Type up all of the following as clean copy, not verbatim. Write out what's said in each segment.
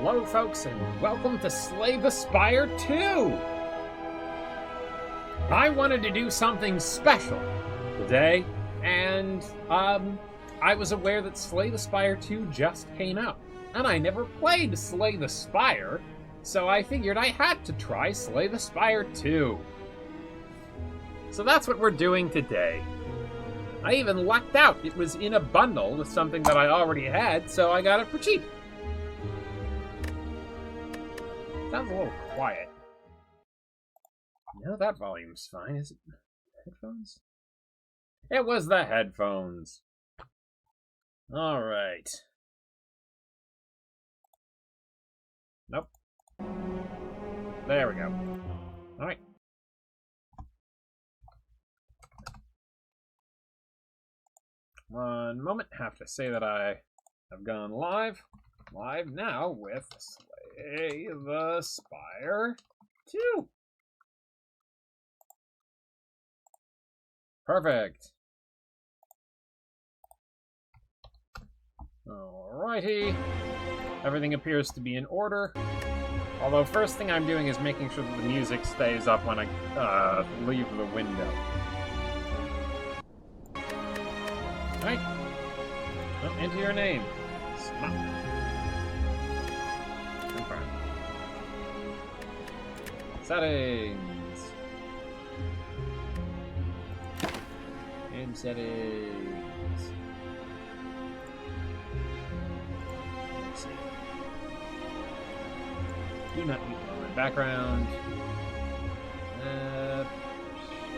Hello, folks, and welcome to Slay the Spire II! I wanted to do something special today, and, I was aware that Slay the Spire II just came out, and I never played Slay the Spire, so I figured I had to try Slay the Spire II. So that's what we're doing today. I even lucked out. It was in a bundle with something that I already had, so I got it for cheap. Sounds a little quiet. No, that volume's fine. Is it headphones? It was the headphones. Alright. Nope. There we go. Alright. One moment. Have to say that I have gone live. Live now with Slay the Spire II. Perfect. Alrighty. Everything appears to be in order. Although first thing I'm doing is making sure that the music stays up when I leave the window. Alright. Oh, enter your name. Smart. Confirm. Settings. Game settings. Let's see. Do not mute the background.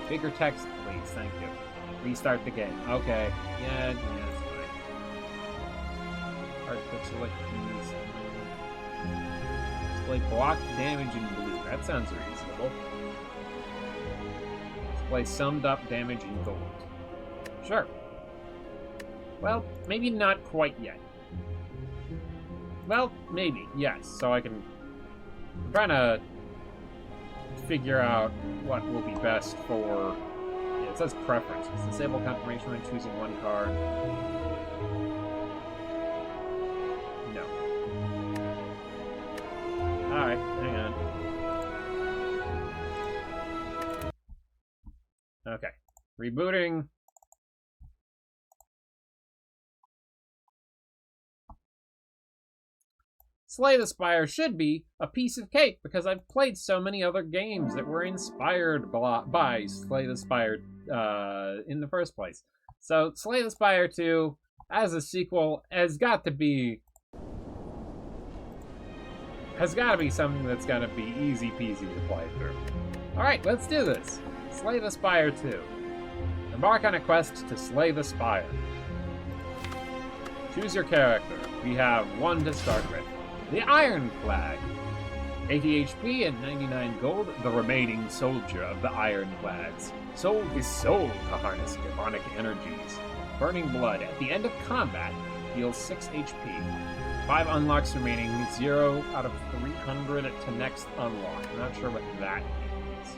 Bigger text, please. Thank you. Restart the game. Okay. Yeah, that's fine. Hard quick select keys. Display block damage in blue. That sounds reasonable. Display summed up damage in gold. Sure. Well, maybe not quite yet. Well, maybe, yes. So I'm trying to figure out what will be best for... Yeah, it says preferences. Disable confirmation when choosing one card. No. Alright, hang on. Okay. Rebooting. Slay the Spire should be a piece of cake because I've played so many other games that were inspired by Slay the Spire in the first place. So Slay the Spire 2 as a sequel has got to be something that's gonna be easy peasy to play through. Alright, let's do this. Slay the Spire 2. Embark on a quest to slay the Spire. Choose your character. We have one to start with. The Ironclad. 80 HP and 99 gold, the remaining soldier of the Ironclads. Sold his soul to harness demonic energies. Burning Blood. At the end of combat, deals 6 HP. 5 unlocks remaining, 0 out of 300 to next unlock. I'm not sure what that means.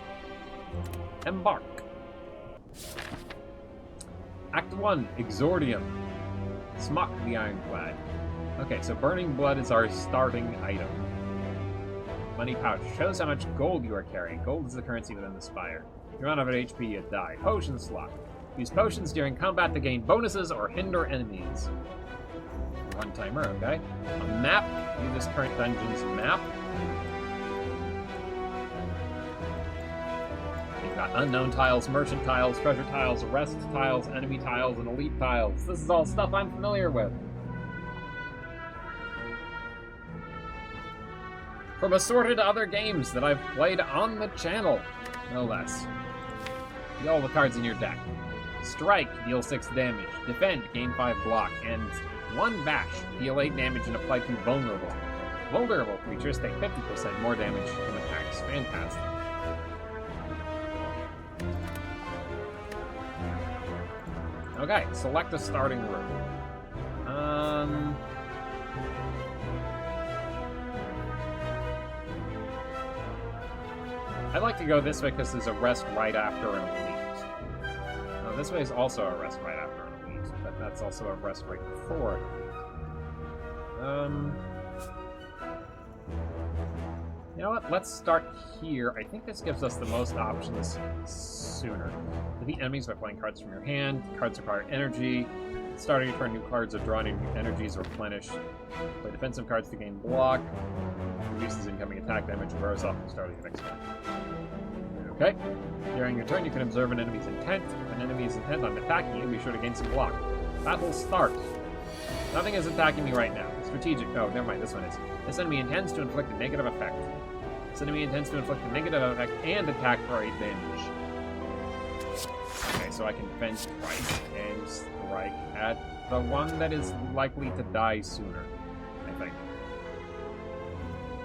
Embark. Act 1, Exordium. Smock the Ironclad. Okay, so Burning Blood is our starting item. Money pouch. Shows how much gold you are carrying. Gold is the currency within the Spire. If you run out of HP, you die. Potion slot. Use potions during combat to gain bonuses or hinder enemies. One timer, okay. A map. View this current dungeon's map. You've got unknown tiles, merchant tiles, treasure tiles, arrest tiles, enemy tiles, and elite tiles. This is all stuff I'm familiar with. From assorted other games that I've played on the channel, no less. See all the cards in your deck. Strike, deal 6 damage. Defend, gain 5 block. And 1 bash, deal 8 damage and apply to vulnerable. Vulnerable creatures take 50% more damage from attacks. Fantastic. Okay, select a starting room. I'd like to go this way because there's a rest right after an elite. No, this way is also a rest right after an elite, but that's also a rest right before an elite. You know what? Let's start here. I think this gives us the most options sooner. Defeat enemies by playing cards from your hand. Cards require energy. Starting your turn, new cards are drawn and energies are replenished. Play defensive cards to gain block. Reduces incoming attack damage and wears off at the start of your next turn. Okay. During your turn, you can observe an enemy's intent. If an enemy is intent on attacking you, be sure to gain some block. Battle start. Nothing is attacking me right now. Strategic. Oh, never mind. This one is. This enemy intends to inflict a negative effect. This enemy intends to inflict a negative effect and attack for 8 damage. Okay, so I can defend twice and strike at the one that is likely to die sooner, I think.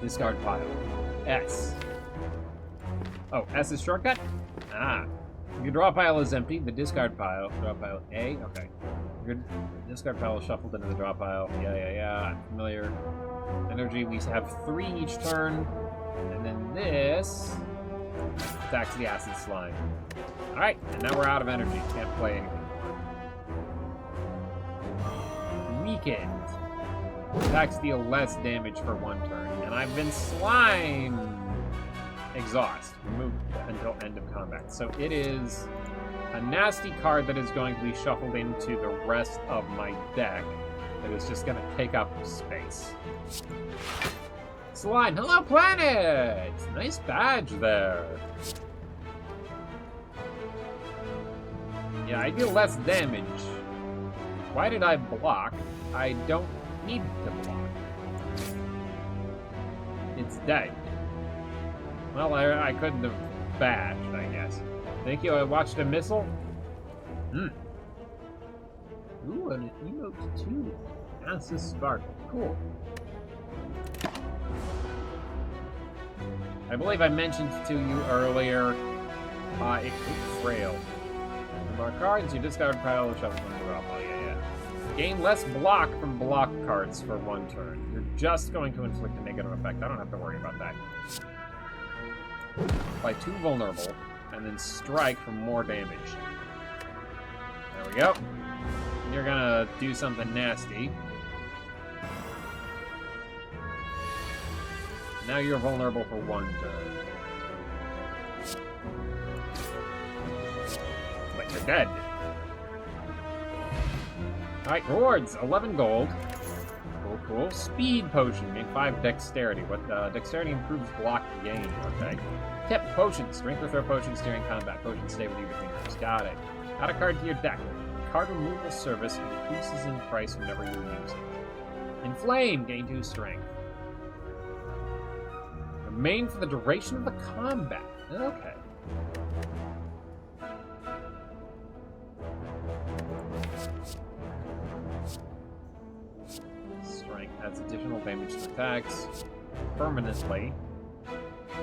Discard pile. S. Oh, S is shortcut? Ah. Your draw pile is empty. The discard pile. Draw pile A? Okay. Your discard pile is shuffled into the draw pile. Yeah. I'm familiar. Energy, we have 3 each turn. And then this attacks the acid slime. Alright, and now we're out of energy. Can't play anything more. Weakened. Attacks deal less damage for 1 turn. And I've been slime. Exhaust. Removed until end of combat. So it is a nasty card that is going to be shuffled into the rest of my deck. That is just going to take up space. Slime. Hello, planet! Nice badge there. Yeah, I deal less damage. Why did I block? I don't need to block. It's dead. Well, I couldn't have bashed, I guess. Thank you, I watched a missile. Ooh, an emote too. Acid Sparkle. Cool. I believe I mentioned to you earlier, it could frail. More cards, you discard pile or shuffle from the draw pile. Yeah. Gain less block from block cards for 1 turn. You're just going to inflict a negative effect. I don't have to worry about that. Apply 2 vulnerable, and then strike for more damage. There we go. You're gonna do something nasty. Now you're vulnerable for 1 turn. But you're dead. Alright, rewards. 11 gold. Cool. Speed potion. Gain 5 dexterity. What dexterity improves block gain. Okay. Tip potion. Strength or throw potions during combat. Potions stay with you with fingers. Got it. Add a card to your deck. Card removal service increases in price whenever you use it. Inflame. Gain 2 strength. Remain for the duration of the combat. Okay. Strength adds additional damage to attacks permanently.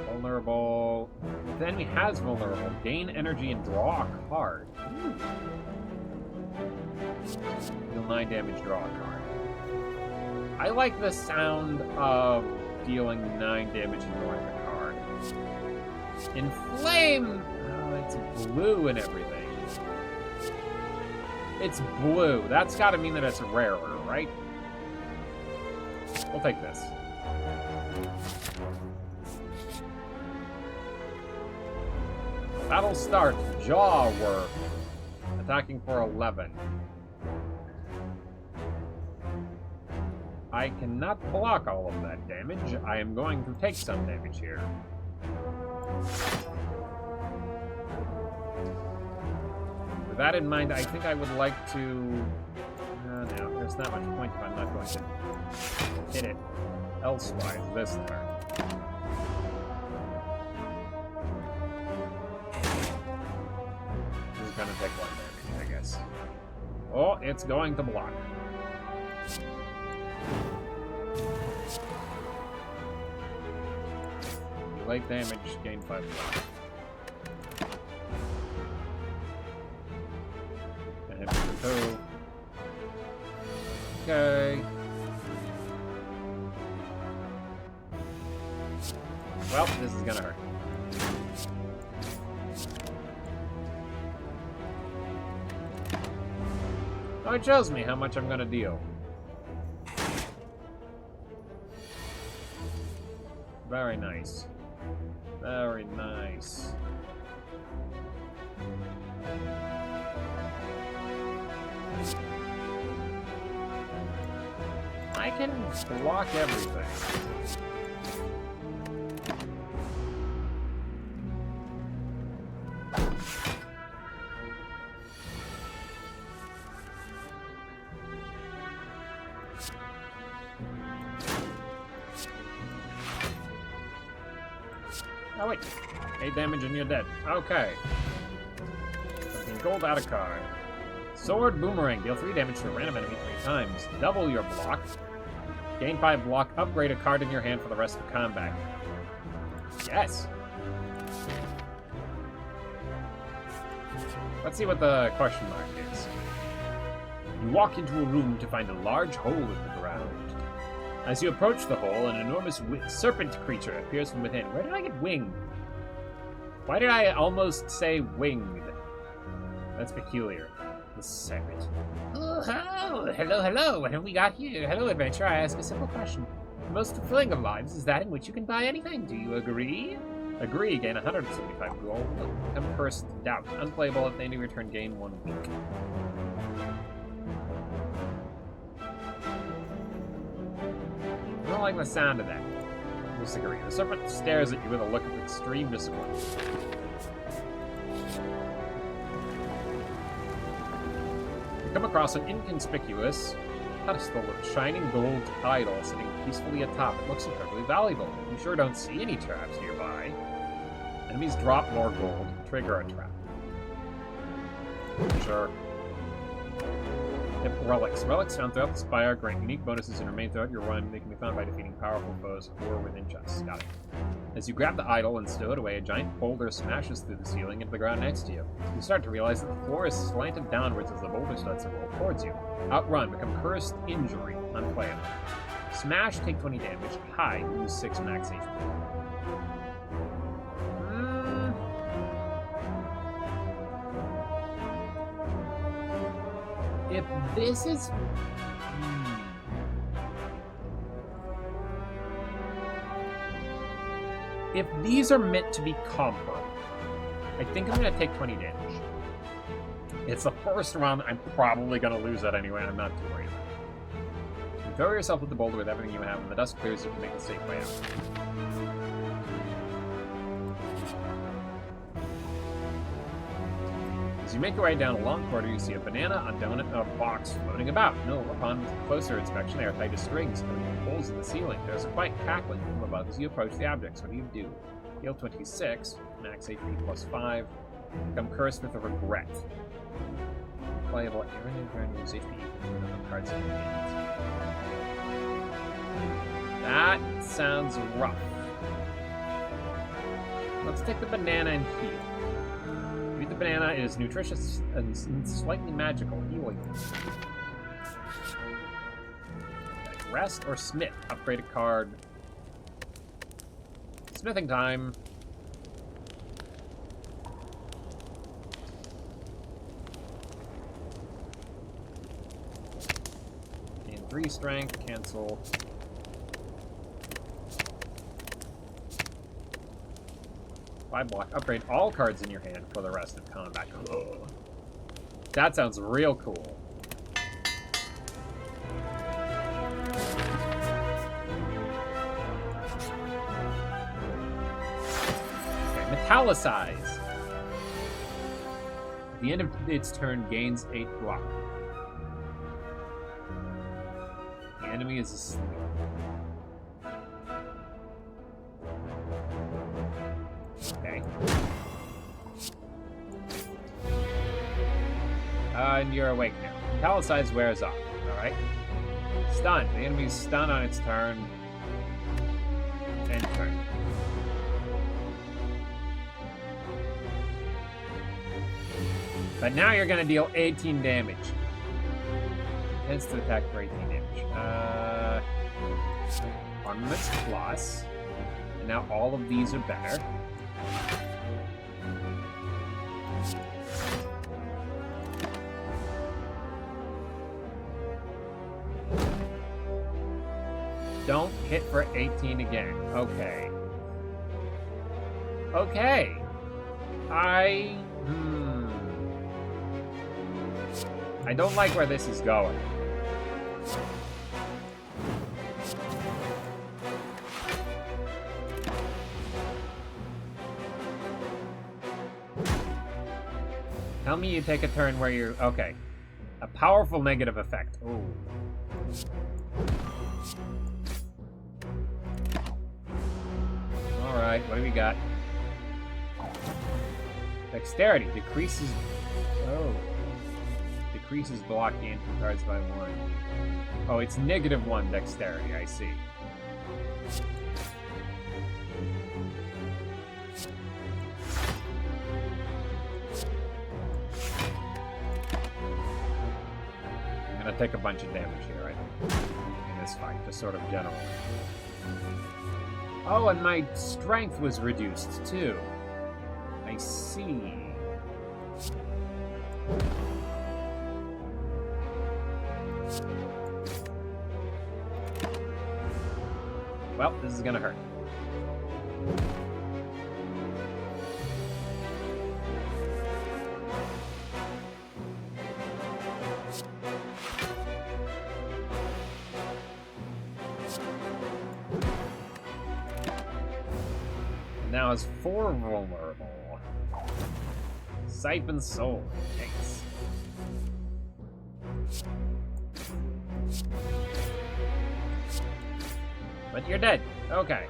Vulnerable. If the enemy has vulnerable, gain energy and draw a card. Deal 9 damage, draw a card. I like the sound of dealing 9 damage and drawing a card. Inflame! Oh, it's blue and everything. It's blue. That's gotta mean that it's rarer, right? We'll take this. Battle start. Jaw work. Attacking for 11. I cannot block all of that damage. I am going to take some damage here. With that in mind, I think I would like to... no, there's not much point if I'm not going to hit it elsewise this turn. This is going to take 1 damage, I guess. Oh, it's going to block. Late damage, gain 5 block. And hit with the toe. Okay. Well, this is gonna hurt. Oh, it shows me how much I'm gonna deal. Very nice. Very nice. I can block everything. Oh wait, 8 damage and you're dead. Okay. Gold out of card. Sword Boomerang. Deal 3 damage to a random enemy 3 times. Double your block. Gain 5 block. Upgrade a card in your hand for the rest of combat. Yes. Let's see what the question mark is. You walk into a room to find a large hole in the ground. As you approach the hole, an enormous serpent creature appears from within. Where did I get winged? Why did I almost say winged? That's peculiar. The serpent. Oh, hello. What have we got here? Hello, adventurer. I ask a simple question. The most fulfilling of lives is that in which you can buy anything. Do you agree? Agree. Gain 175 gold. Become cursed. Doubt. Unplayable at the end of your turn. Gain 1 week. I don't like the sound of that. Disagree. The serpent stares at you with a look of extreme disappointment. You come across an inconspicuous pedestal with shining gold idol sitting peacefully atop. It looks incredibly valuable. You sure don't see any traps nearby. Enemies drop more gold. Trigger a trap. Sure. Relics. Relics found throughout the Spire grant unique bonuses and remain throughout your run. They can be found by defeating powerful foes or within chests. Got it. As you grab the idol and stow it away, a giant boulder smashes through the ceiling into the ground next to you. You start to realize that the floor is slanted downwards as the boulder starts to roll towards you. Outrun. Become cursed. Injury. Unplayable. Smash. Take 20 damage. Hide. Lose 6 max HP. If this is... If these are meant to be combo, I think I'm going to take 20 damage. It's the first round. I'm probably going to lose that anyway. I'm not too worried about it. You throw yourself with the boulder with everything you have, and the dust clears, you can make a safe way out. As you make your way down a long corridor, you see a banana, a donut, and a box floating about. No, upon closer inspection, they are tied to strings filling the holes in the ceiling. There's a quiet cackling from above as you approach the objects. What do? Heal 26, max HP plus 5. Become cursed with a regret. Playable every turn, use HP equal to the cards in your hands. That sounds rough. Let's take the banana and heal. Eat the banana. It is nutritious and slightly magical. Healing. Okay. Rest or smith. Upgrade a card. Smithing time. Gain 3 strength. Cancel. Block. Upgrade all cards in your hand for the rest of combat. Ugh. That sounds real cool. Okay, metallicize. At the end of its turn, gains 8 block. The enemy is asleep. Okay. And you're awake now. Metallicize wears off. Alright. Stun. The enemy's stun on its turn. End turn. But now you're gonna deal 18 damage. Tends to attack for 18 damage. Armaments plus. And now all of these are better. Don't hit for 18 again. Okay. Okay. I don't like where this is going. Tell me you take a turn where you're... Okay. A powerful negative effect. Ooh. Alright, what do we got? Dexterity decreases... Oh. Decreases block gain from cards by 1. Oh, it's -1 dexterity, I see. I'm gonna take a bunch of damage here, I think, in this fight, just sort of general. Oh, and my strength was reduced, too. I see. Well, this is gonna hurt. Now is 4 vulnerable. Siphon Soul. Thanks. But you're dead. Okay.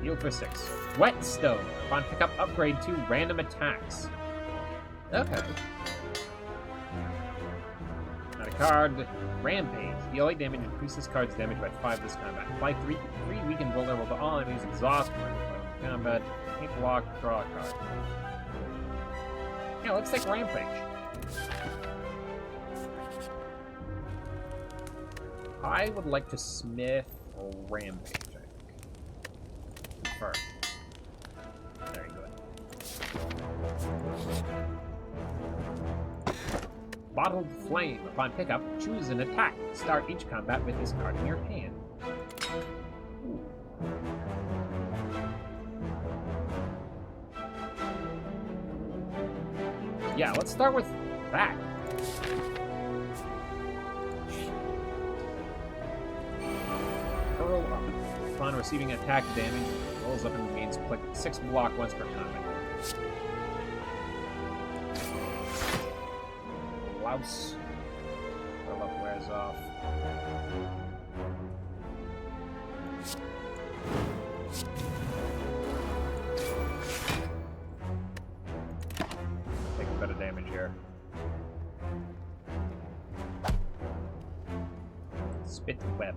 Heal for 6. Whetstone. Upon pickup, upgrade to random attacks. Okay. Not a card. Rampage. Deal 8 damage, increase this card's damage by 5 this combat. Apply 3 weakened vulnerable to all enemies. Exhaust when combat. Can't block. Draw a card. Yeah, let's take Rampage. I would like to smith or Rampage, I think. Confirm. Very good. Bottled Flame. Upon pickup, choose an attack. Start each combat with this card in your hand. Ooh. Yeah, let's start with that. Curl up. Upon receiving attack damage, rolls up and gains 6 block once per combat. Blouse. Curl up wears off. Take a bit of damage here. Spit web.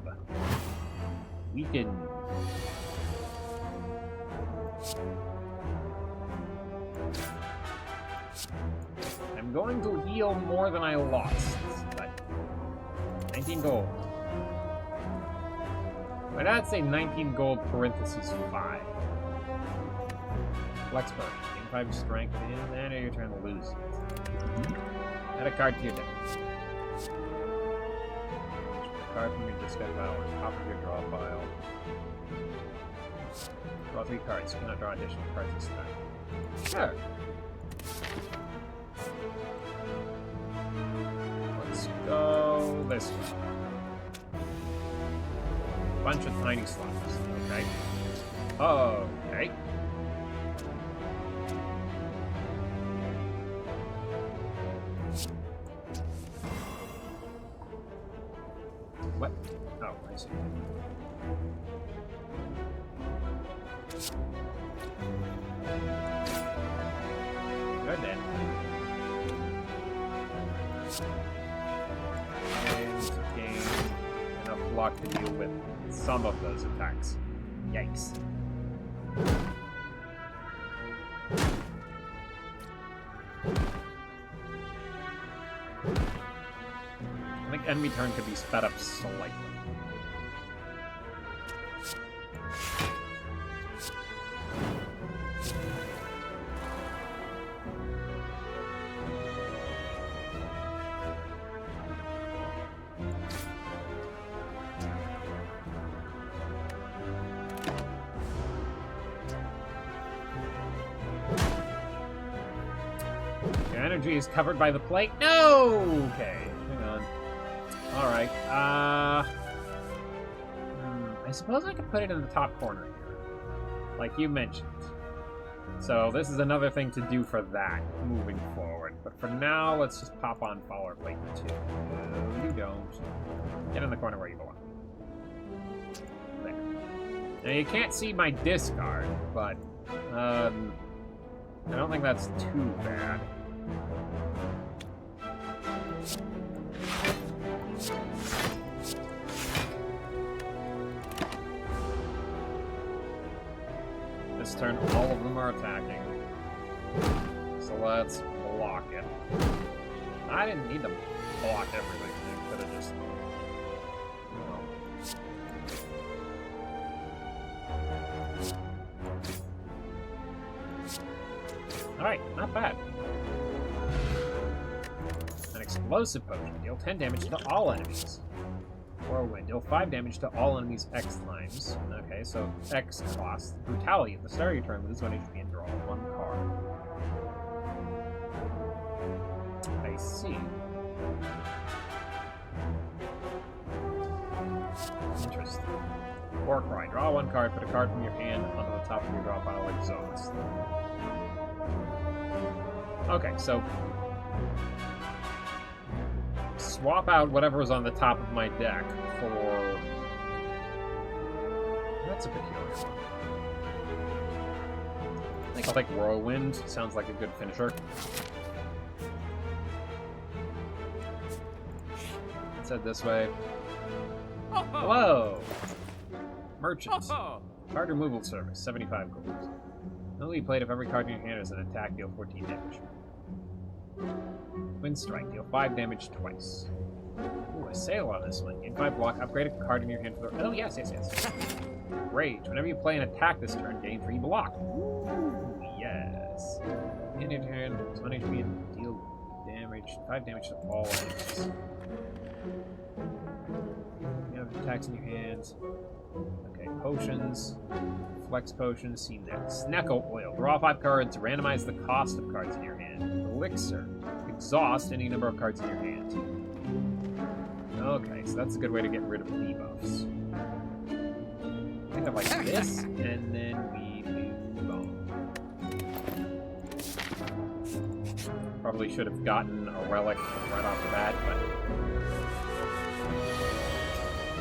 Weaken. I'm going to heal more than I lost, but 19 gold. Why did I say 19 gold parentheses 5? Flex burn. Gain 5 strength, and then you're trying to lose it. Add a card to your deck. Card from your discard pile or top of your draw pile. Draw 3 cards. You cannot draw additional cards this time. Sure. Let's go this way. Bunch of tiny slots. Okay. Okay. What? Oh, I see. Good then. And gain enough block to deal with some of those attacks. Yikes. I think enemy turn could be sped up slightly. energy is covered by the plate. No! Okay, hang on. Alright, I suppose I could put it in the top corner here, like you mentioned. So this is another thing to do for that, moving forward. But for now, let's just pop on Power Plate 2. No, you don't. Get in the corner where you belong. There. Now, you can't see my discard, but, I don't think that's too bad. This turn, all of them are attacking. So let's block it. I didn't need to block everything. I could have just... Alright, not bad. An explosive potion. Deal 10 damage to all enemies. Whirlwind. Deal 5 damage to all enemies X times. Okay, so X cost. Brutality. At the start of your turn, lose 1 HP and draw 1 card. I see. Interesting. War Cry. Draw 1 card, put a card from your hand onto the top of your draw pile exhaust. Okay, so swap out whatever was on the top of my deck for... That's a peculiar one. I think I'll take Whirlwind. Sounds like a good finisher. Let's head this way. Hello! Merchants. Card removal service, 75 gold. Only played if every card in your hand is an attack, deal 14 damage. Wind Strike, deal 5 damage twice. Ooh, a sale on this one. Gain 5 block, upgrade a card in your hand for the... Oh, yes. Rage. Whenever you play an attack this turn, gain 3 block. Ooh, yes. In your turn, 1 HP and deal damage, 5 damage to all enemies. You have attacks in your hands. Okay, potions. Flex potions, see next. Snecko Oil. Draw 5 cards, randomize the cost of cards in your hand. Elixir. Exhaust any number of cards in your hand. Okay, so that's a good way to get rid of debuffs. Think of like this, and then we move on. Probably should have gotten a relic right off the bat, but...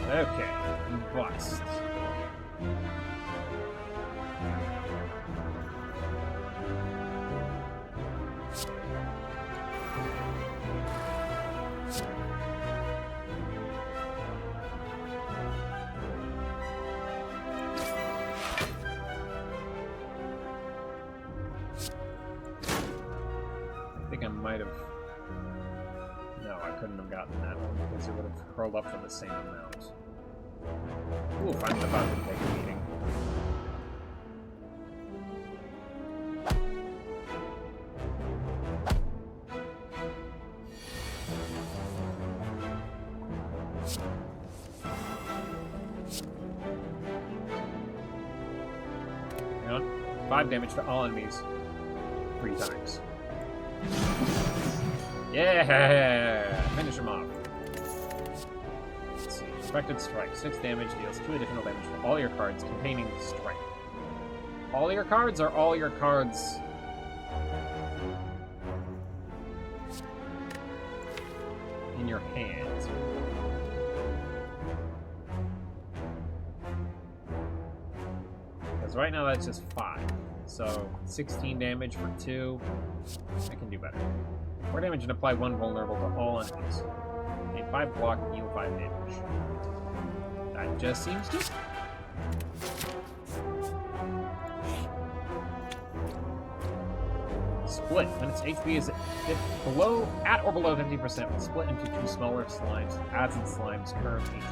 Okay, bust. I might have... No, I couldn't have gotten that one because it would have curled up for the same amount. Ooh, I'm about to take a meeting. Hang on. 5 damage to all enemies 3 times. Yeah! Finish him off. Let's see. Perfected Strike. 6 damage, deals 2 additional damage to all your cards containing Strike. All your cards or all your cards... in your hands? Because right now that's just 5. So, 16 damage for 2. I can do better. 4 damage and apply 1 vulnerable to all enemies. Gain 5 block and deal 5 damage. That just seems to... Split. When its HP is at or below 50%, will split into 2 smaller slimes. Adds in slime's current HP.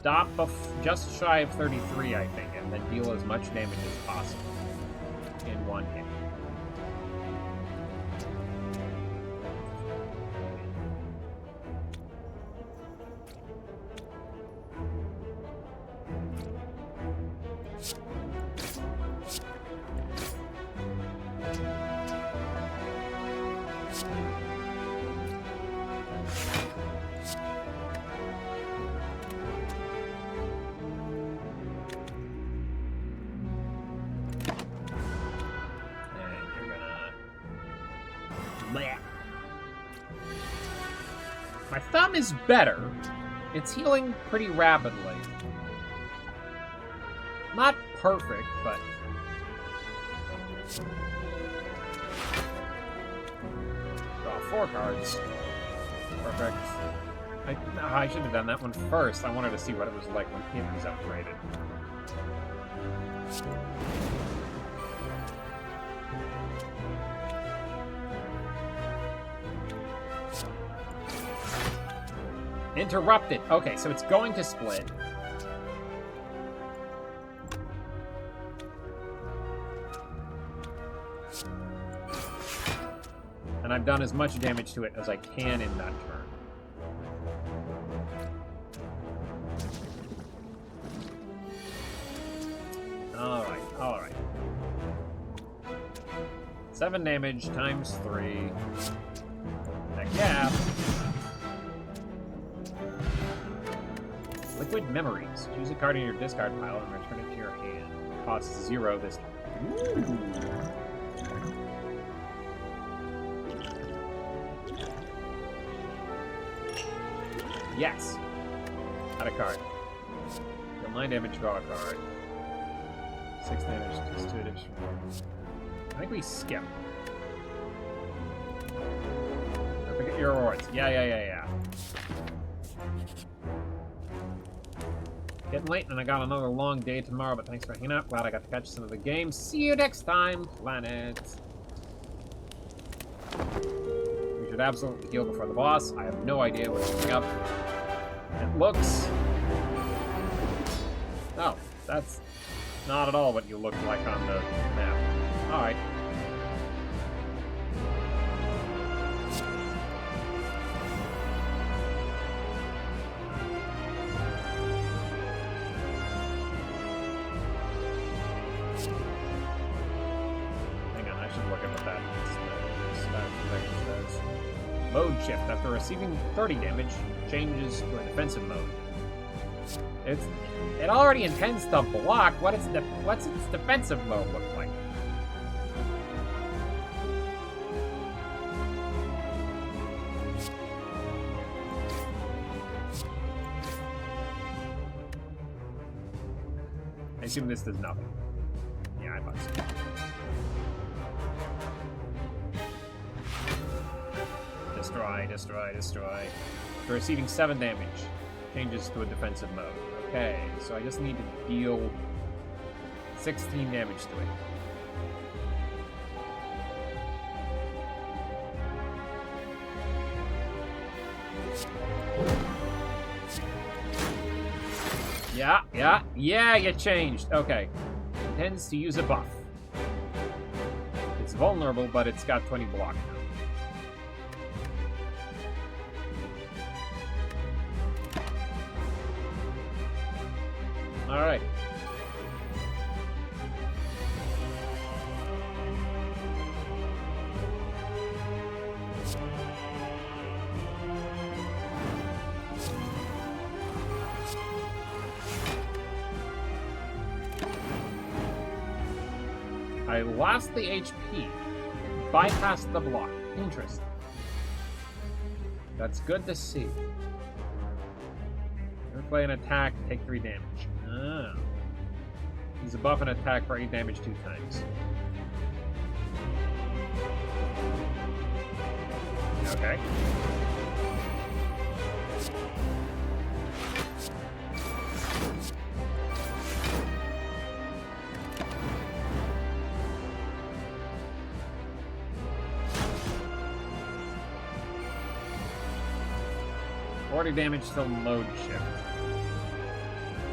stop just shy of 33, I think, and then deal as much damage as possible in one hit. My thumb is better. It's healing pretty rapidly. Not perfect, but... Draw 4 cards. Perfect. I should have done that one first. I wanted to see what it was like when hit was upgraded. Interrupted. Okay, so it's going to split. And I've done as much damage to it as I can in that turn. Alright, alright. 7 damage times 3. Heck yeah. Liquid Memories. Choose a card in your discard pile and return it to your hand. Costs 0 this time. Ooh. Yes. Add a card. Deal 9 damage, draw a card. 6 damage, just 2 additional. I think we skip. Don't forget your rewards. Yeah. Getting late, and I got another long day tomorrow, but thanks for hanging out. Glad I got to catch some of the games. See you next time, planet. We should absolutely heal before the boss. I have no idea what's coming up. It looks... Oh, that's not at all what you look like on the map. Alright. Mode shift. After receiving 30 damage, changes to a defensive mode. It already intends to block. What's its defensive mode look like? I assume this does nothing. Yeah, I thought so. Destroy. For receiving 7 damage, changes to a defensive mode. Okay, so I just need to deal 16 damage to it. Yeah, you changed. Okay. Intends to use a buff. It's vulnerable, but it's got 20 block now. Alright. I lost the HP. Bypassed the block. Interesting. That's good to see. Play an attack, take 3 damage. Ah. Use a buff and attack for 8 damage 2 times. Okay. Damage till mode shift.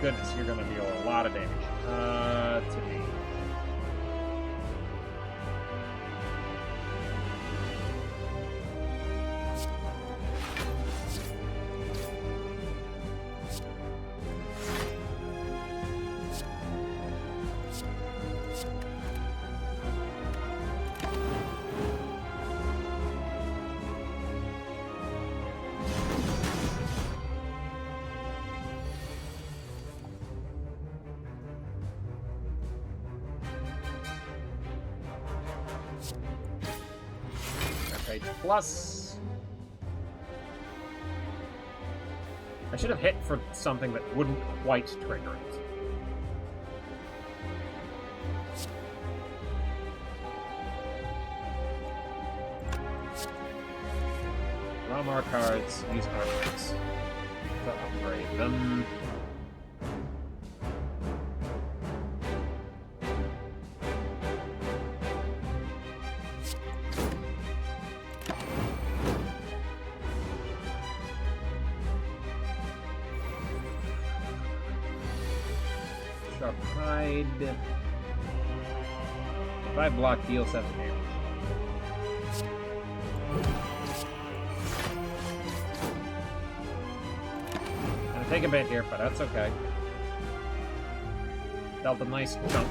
goodness, you're gonna deal a lot of damage. To me. Plus, I should have hit for something that wouldn't quite trigger it. Draw more cards, use armors to upgrade them. If I block, deal 7 damage. Gonna take a bit here, but that's okay. Dealt a nice chunk.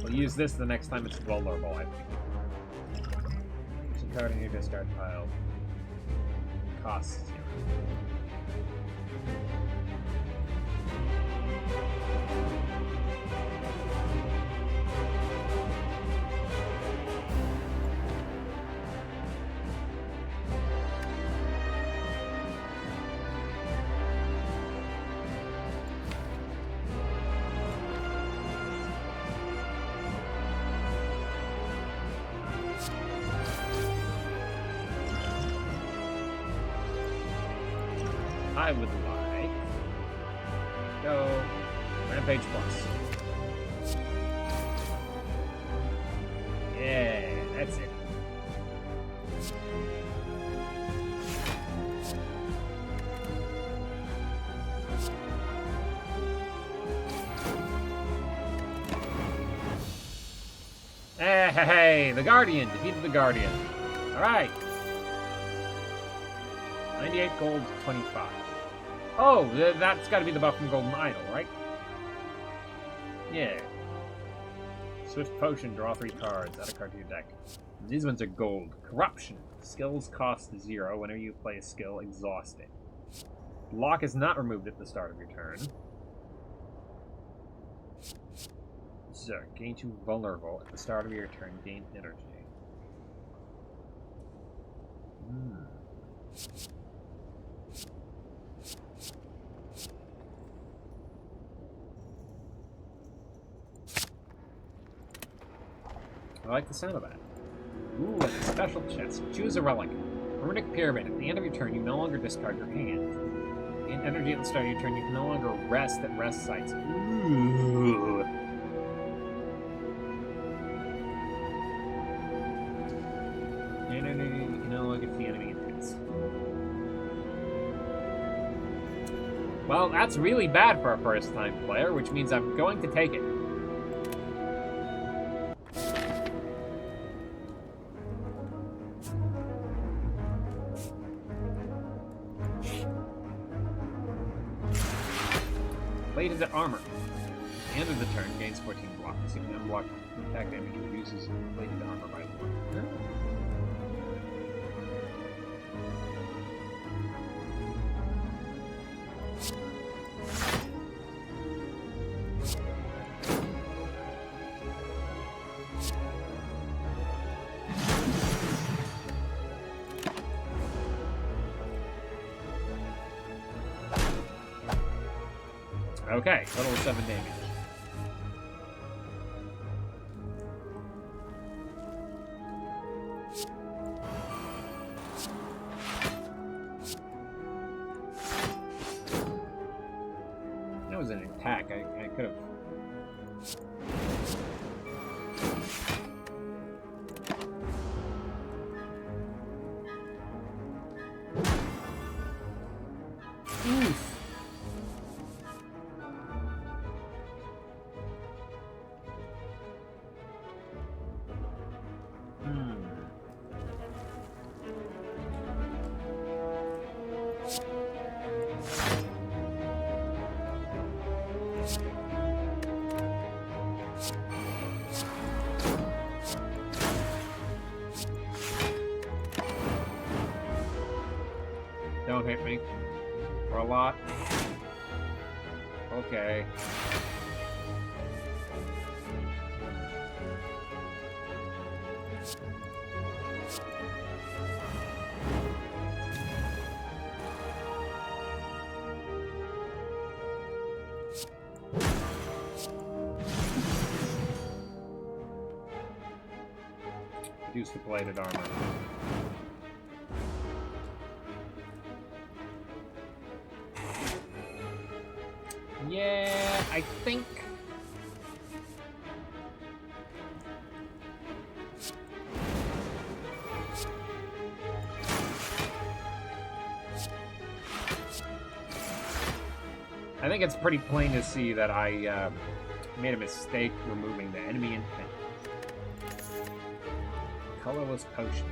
We'll use this the next time it's vulnerable, I think. There's a card in your discard pile. Costs 0. I would like go Rampage Plus. Yeah, that's it. Hey, the Guardian defeated the Guardian. All right. 98 gold, 25. Oh, that's got to be the buff from Golden Idol, right? Yeah. Swift Potion, draw 3 cards, add a card to your deck. These ones are gold. Corruption. Skills cost 0 whenever you play a skill, exhaust it. Lock is not removed at the start of your turn. So, gain 2 vulnerable at the start of your turn, gain energy. I like the sound of that. Ooh, and a special chest. Choose a relic. Runic Pyramid. At the end of your turn, you no longer discard your hand. In energy at the start of your turn, you can no longer rest at rest sites. Ooh. You can no longer see enemy hits. Well, that's really bad for a first-time player, which means I'm going to take it. Plated armor. At the end of the turn, gains 14 block. So you can unblock attack damage, reduces plated armor by 1. Okay, total of 7 damage. That was an attack. I could have... hit me. Or a lot. Okay. Reduce the bladed armor. Yeah, I think... I think it's pretty plain to see that I made a mistake removing the enemy intent. Colorless potion.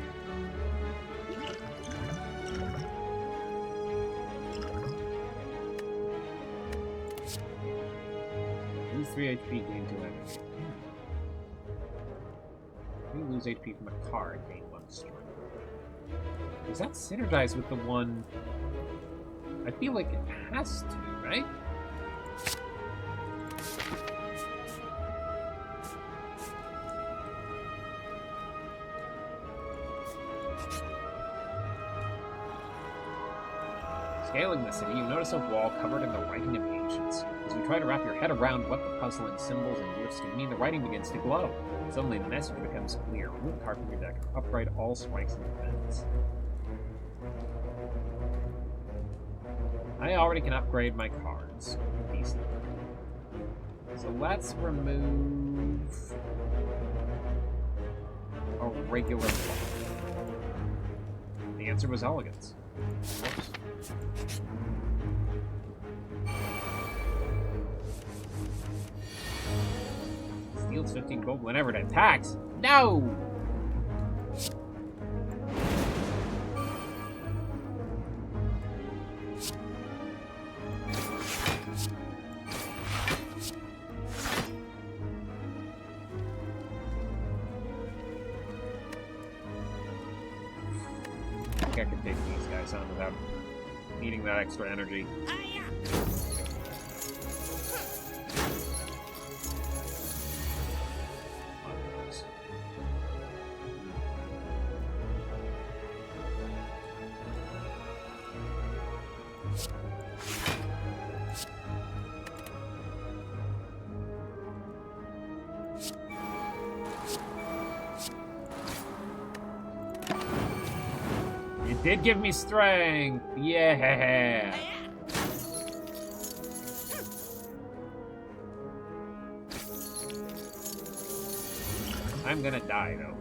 Lose 3 HP, gain 2 energy. You lose HP from a card, gain 1 strength. Does that synergize with the one? I feel like it has to, right? Scaling the city, you notice a wall covered in the writing of the ancients. As you try to wrap your head around what the puzzling symbols and glyphs can mean, the writing begins to glow. Suddenly, the message becomes clear. Remove a card from your deck. Upgrade all strikes and defense. I already can upgrade my cards. Decent. So let's remove a regular block. The answer was elegance. Of course. Steals 15 gold whenever it attacks. No! I think I could take these guys on without needing that extra energy. It did give me strength! Yeah! I'm gonna die, though.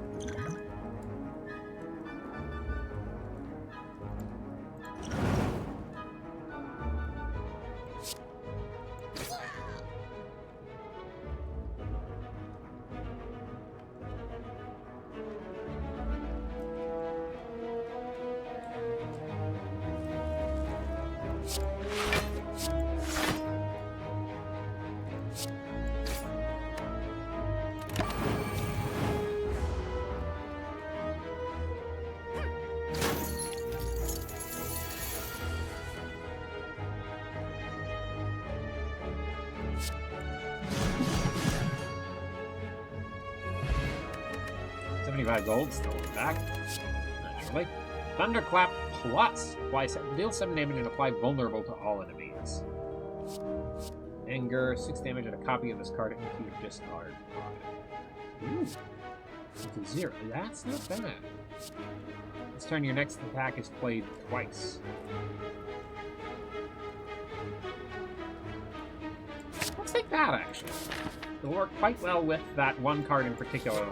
Gold still in the back. Naturally. Thunderclap Plus. Deal 7 damage and apply vulnerable to all enemies. Anger, 6 damage and a copy of this card into your discard pile. Ooh. It's a 0. That's not bad. This turn, your next attack is played twice. Let's take that, actually. It'll work quite well with that one card in particular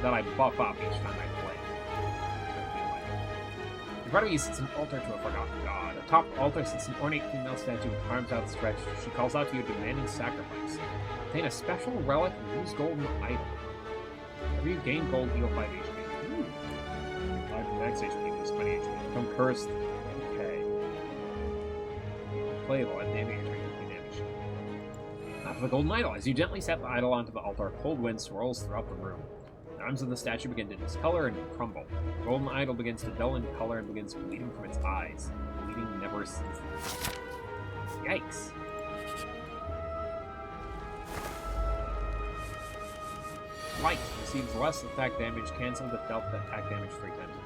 that I buff up each time I play. In front of you sits an altar to a forgotten god. Atop the altar sits an ornate female statue with arms outstretched. She calls out to you, demanding sacrifice. Obtain a special relic and use golden idol. Whenever you gain gold, heal 5 HP. Ooh. 5 max HP plus 20 HP. Become cursed. Okay. Playable at damage. The golden idol. As you gently set the idol onto the altar, a cold wind swirls throughout the room. The arms of the statue begin to discolor and crumble. The golden idol begins to dull in color and begins bleeding from its eyes. bleeding never ceases. Yikes. Light receives less attack damage cancelled if dealt attack damage 3 times later.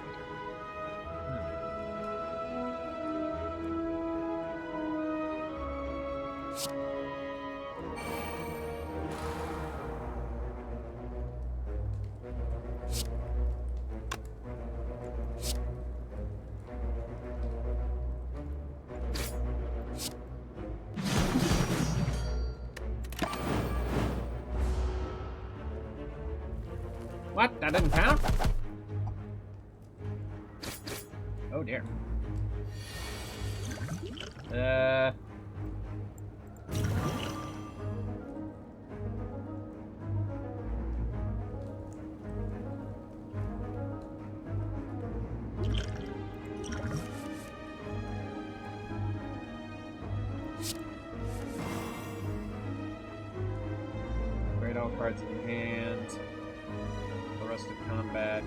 What? That didn't count? Oh dear. Great all cards in hand. The rest of combat.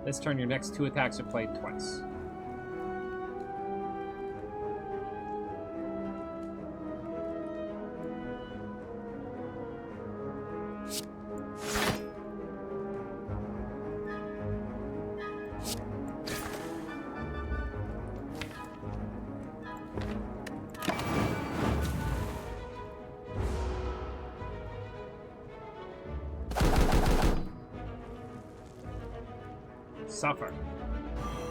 This turn, your next 2 attacks are played twice. Suffer.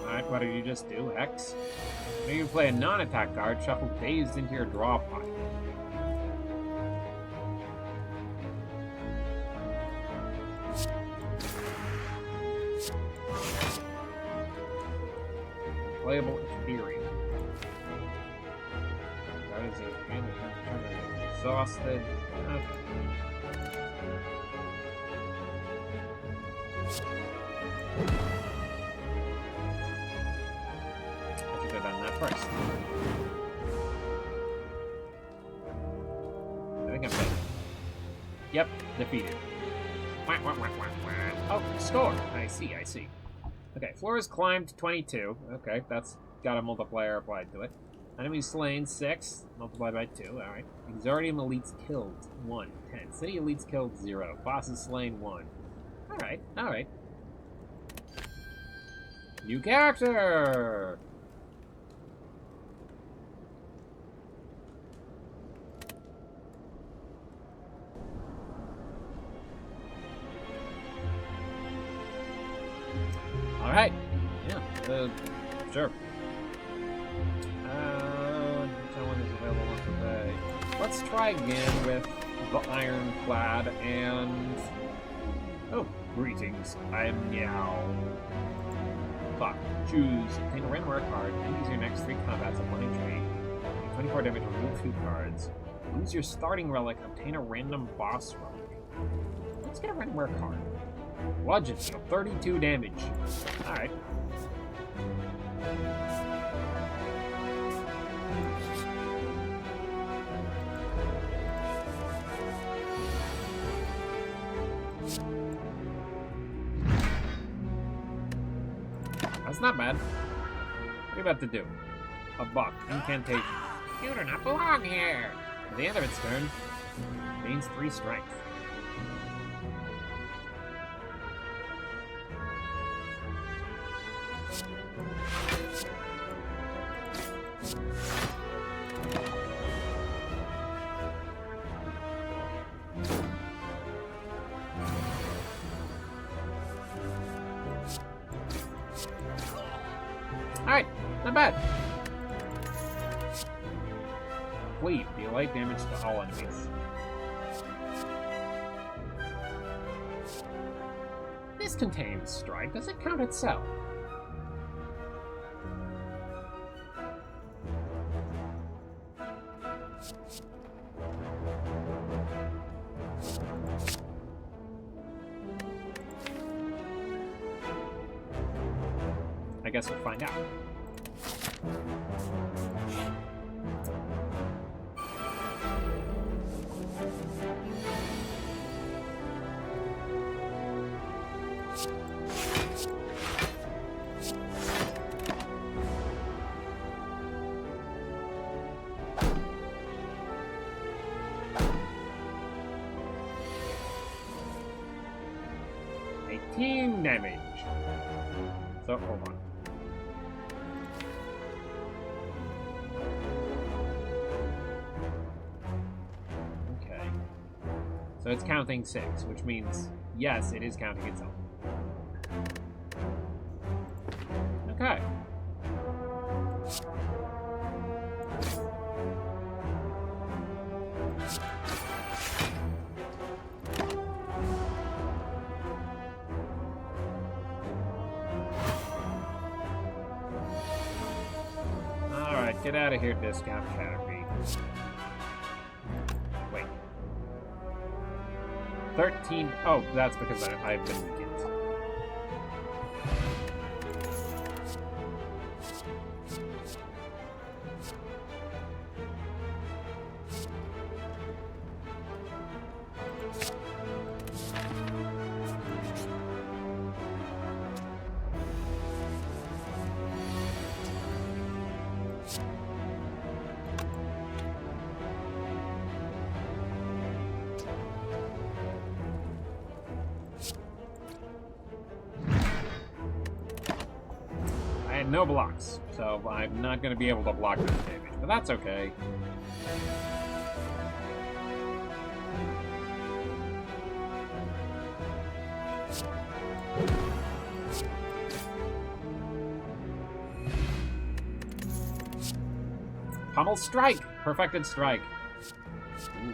Alright, what did you just do, Hex? Maybe you play a non-attack card, shuffle Dazed into your draw pile. Playable in theory. That is exhausted. Okay. I should have done that first. I think I'm dead. Yep, defeated. Oh, score! I see. Okay, floor is climbed 22. Okay, that's got a multiplier applied to it. Enemies slain 6, multiplied by 2. Alright. Exardium elites killed 1. 10. City elites killed 0. Bosses slain 1. Alright. New character! Alright. Yeah, sure. Which one is available today? Let's try again with the Ironclad and... Oh, greetings. I'm Meow. Fuck. Choose. Obtain a random rare card and use your next 3 combats at 1 entry. Take 24 damage, remove 2 cards. Lose your starting relic, obtain a random boss relic. Let's get a random rare card. Bludgeon, deal 32 damage. Alright. That's not bad. What are you about to do? A buck. Incantation. You do not belong here! At the end of its turn, it gains 3 strength. Alright, not bad. Cleave, deal light damage to all enemies. This contains strike. Does it count itself? guess we'll find out. Damage. So, hold on. Okay. So it's counting 6, which means, yes, it is counting itself. Okay. Get out of here, discount category. Wait. 13. Oh, that's because I've been weakened. No blocks, so I'm not going to be able to block this damage, but that's okay. Pummel Strike! Perfected Strike. Ooh.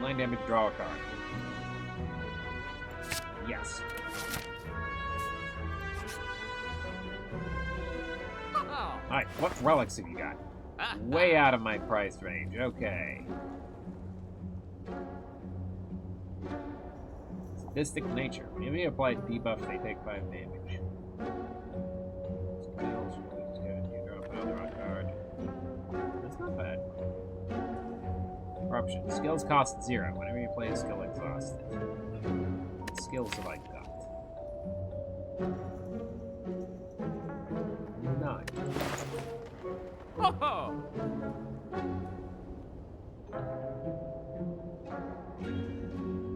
Inline damage, draw a card. Yes. Alright, what relics have you got? Way out of my price range. Okay. Sadistic Nature. Whenever you apply debuff, they take 5 damage. Skills, you draw another card. That's not bad. Corruption. Skills cost 0. Whenever you play a skill exhausted. Skills have I got? 9. Oh!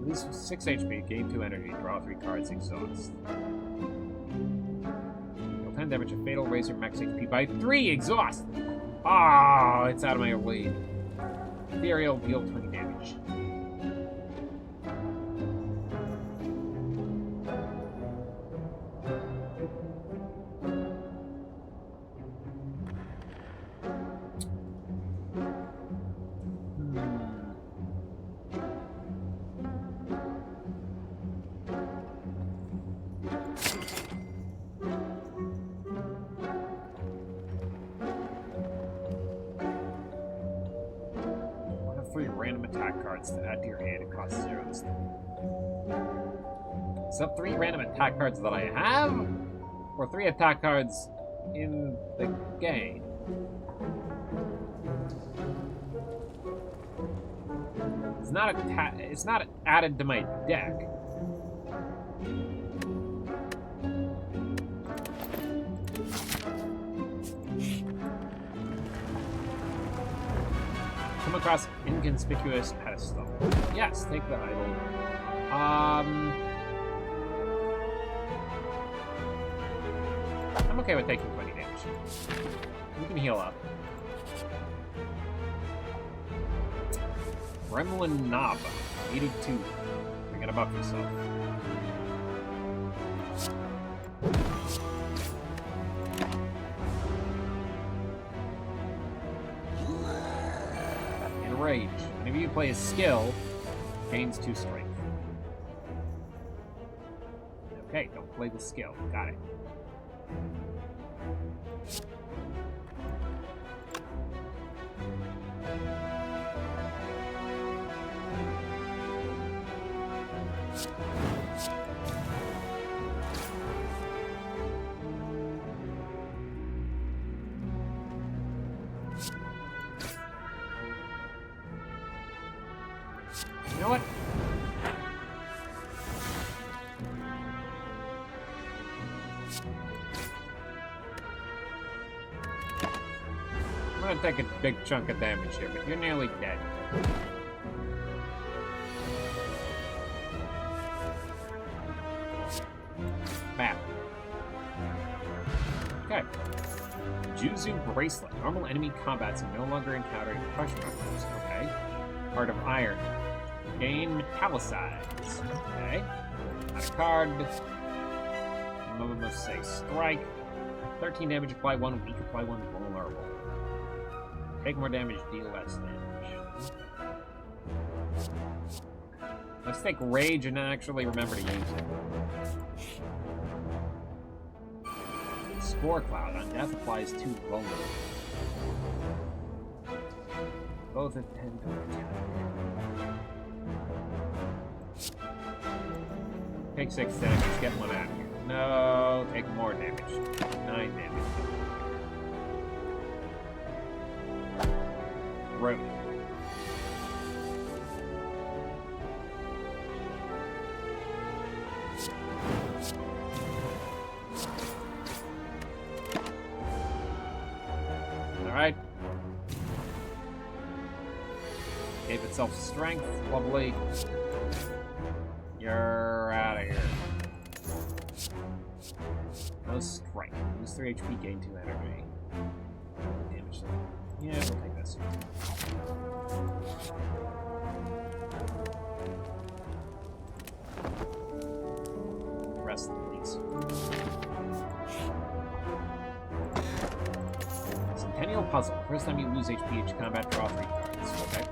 Lose 6 HP, gain 2 energy, draw 3 cards, exhaust. Deal 10 damage, a fatal razor max HP by 3, exhaust! Ah, it's out of my lead. Ethereal, deal 20 damage. Random attack cards to add to your hand. It costs 0 this time. Is that 3 random attack cards that I have? Or 3 attack cards in the game? It's not added to my deck. Come across inconspicuous pedestal. Yes, take the idol. I'm okay with taking 20 damage. We can heal up. Gremlin Knob, 82. You're gonna buff yourself. Rage. Whenever you play a skill, gains 2 strength. Okay, don't play the skill. Got it. know what? I'm gonna take a big chunk of damage here, but you're nearly dead. Map. Okay. Juzu Bracelet. Normal enemy combats are no longer encountered crush members. Okay. Heart of Iron. Gain Metallicize. Okay. Not a card. Let's say Strike. 13 damage, apply 1 weak, apply 1 vulnerable. Take more damage, deal less damage. Let's take Rage and actually remember to use it. Spore Cloud. On death applies 2 vulnerable. Both at 10 to attack. Take 6 damage, get 1 out of here. No, take more damage. 9 damage. Room. Alright. Gave itself strength. Lovely. You're out of here. No strike. Lose 3 HP, gain 2 energy. Damage. Yeah, we'll take this. Rest, please. Centennial Puzzle. First time you lose HP each combat, draw 3 cards. Okay.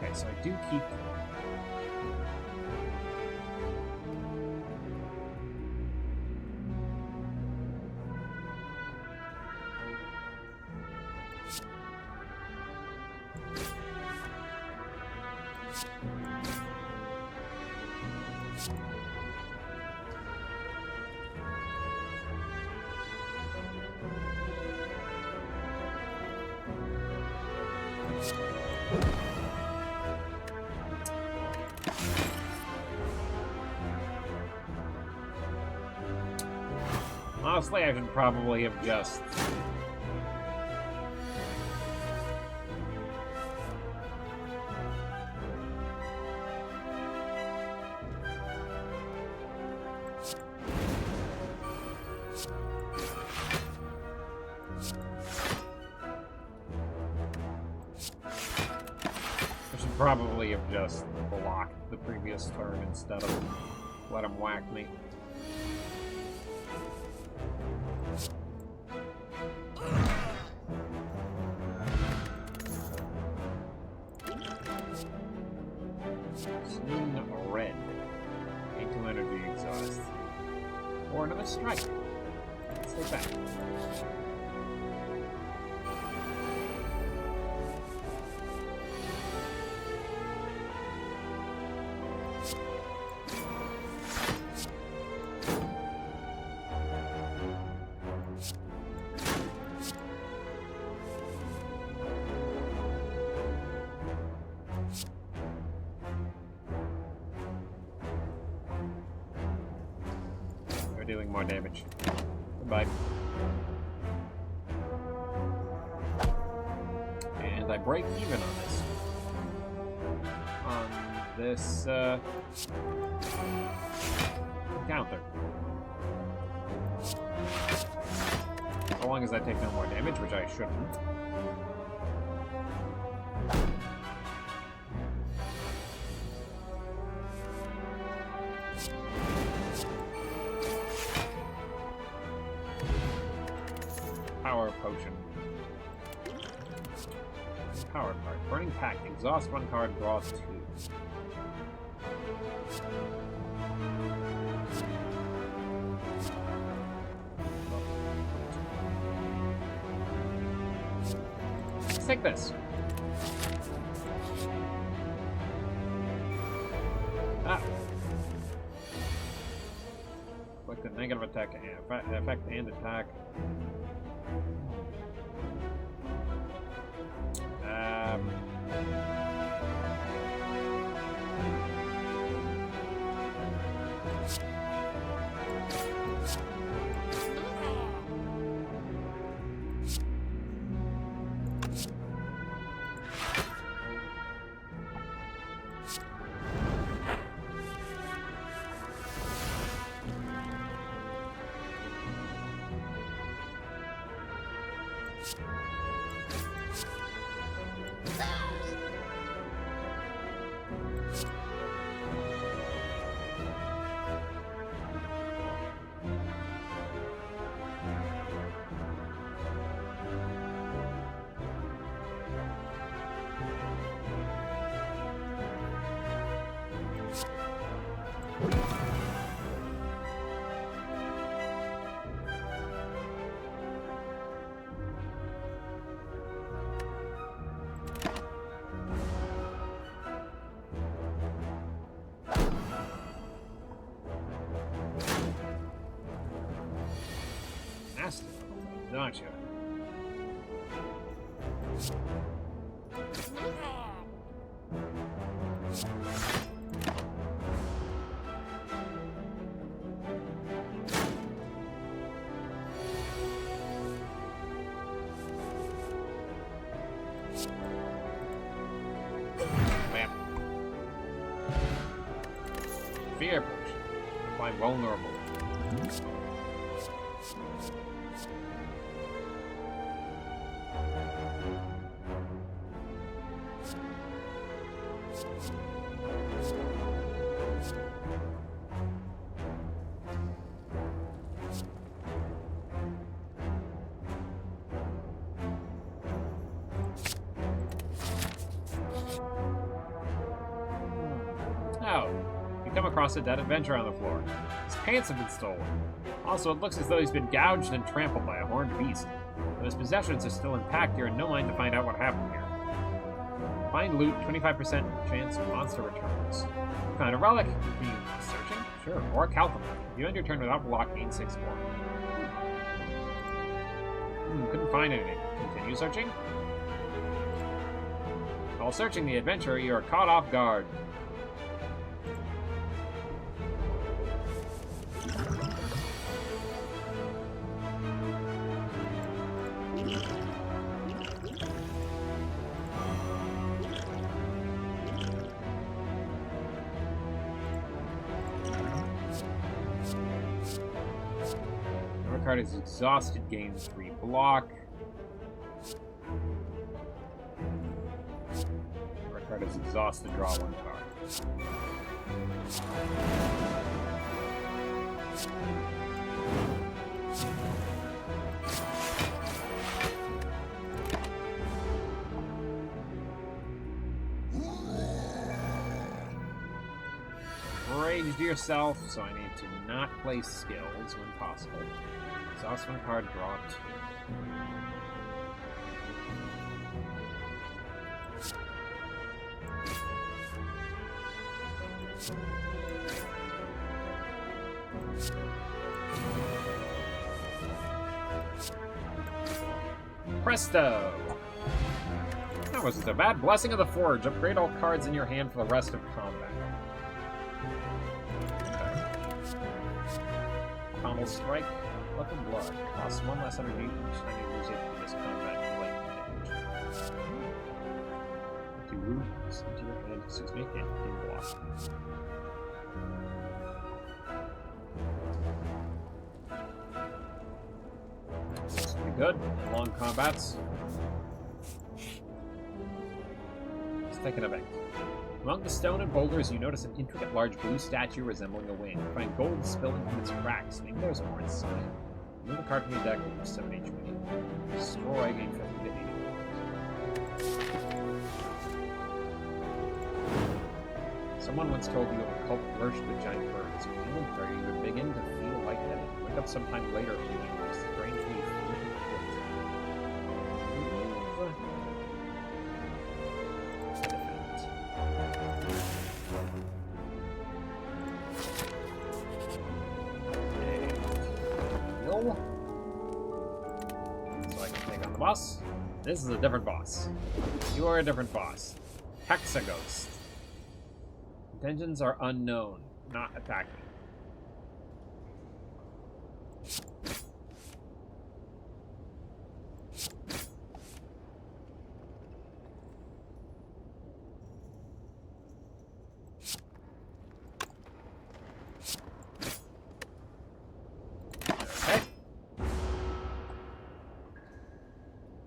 Okay, so I do keep... Honestly, I should probably have just... probably have just blocked the previous turn instead of let him whack me. Soon red. Gain 2 energy exhaust. Or another strike. Stay back. Doing more damage. Goodbye. And I break even on this. On this, counter. So long as I take no more damage, which I shouldn't. Power potion. Power card. Burning Pact. Exhaust one card, draw 2. Let's take this. Ah. Click the negative attack and effect and attack. Don't you? Bam. Fear potion. Apply vulnerable. Oh, you come across a dead adventurer on the floor. His pants have been stolen. Also, it looks as though he's been gouged and trampled by a horned beast. Though his possessions are still intact, you're in no mind to find out what happened here. Find loot, 25% chance monster returns. What kind of relic? Are you searching? Sure. Or a calculator. If you end your turn without block, gain 6 more. Couldn't find anything. Continue searching? While searching the adventurer, you are caught off guard. Card is exhausted, gains 3 block. Our card is exhausted, draw 1 card. Raged yourself, so I need to not play skills when possible. Exhaust 1 card, draw 2. Presto! That wasn't so bad. Blessing of the Forge. Upgrade all cards in your hand for the rest of combat. Pommel Strike. Let the blood. Costs 1 less energy each time you lose it in this combat lightning damage. 2 wounds into your hand, 6 make it in block. Good. Long combats. Let's take an event. Among the stone and boulders, you notice an intricate large blue statue resembling a wing. You find gold spilling from its cracks. Maybe there's more inside. Remove the card from your deck and use 7 HP. Destroy, gain 50 to 80. Someone once told you of a cult worshipped with giant birds. You feel where you would begin to feel lightheaded. Wake up sometime later feeling strangely so I can take on the boss. This is a different boss. You are a different boss. Hexaghost. Intentions are unknown, not attacking. Okay.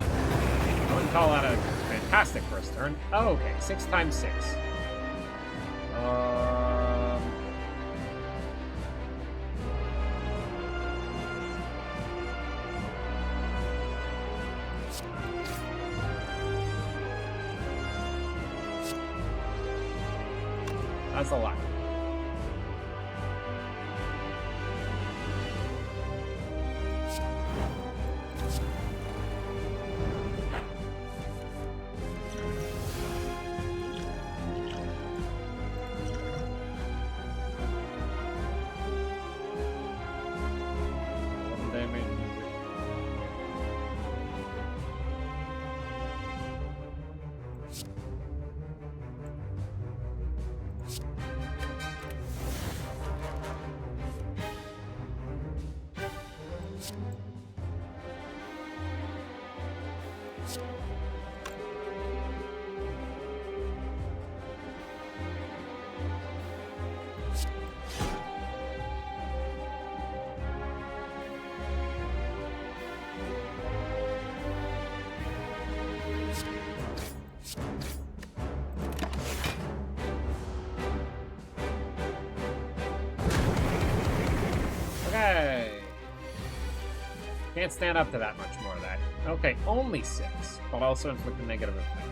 I wouldn't call that a fantastic first turn. Oh, okay, 6 times 6. That's a lot. Okay. Can't stand up to that much more of that. Okay, only 6, but also inflict a negative effect.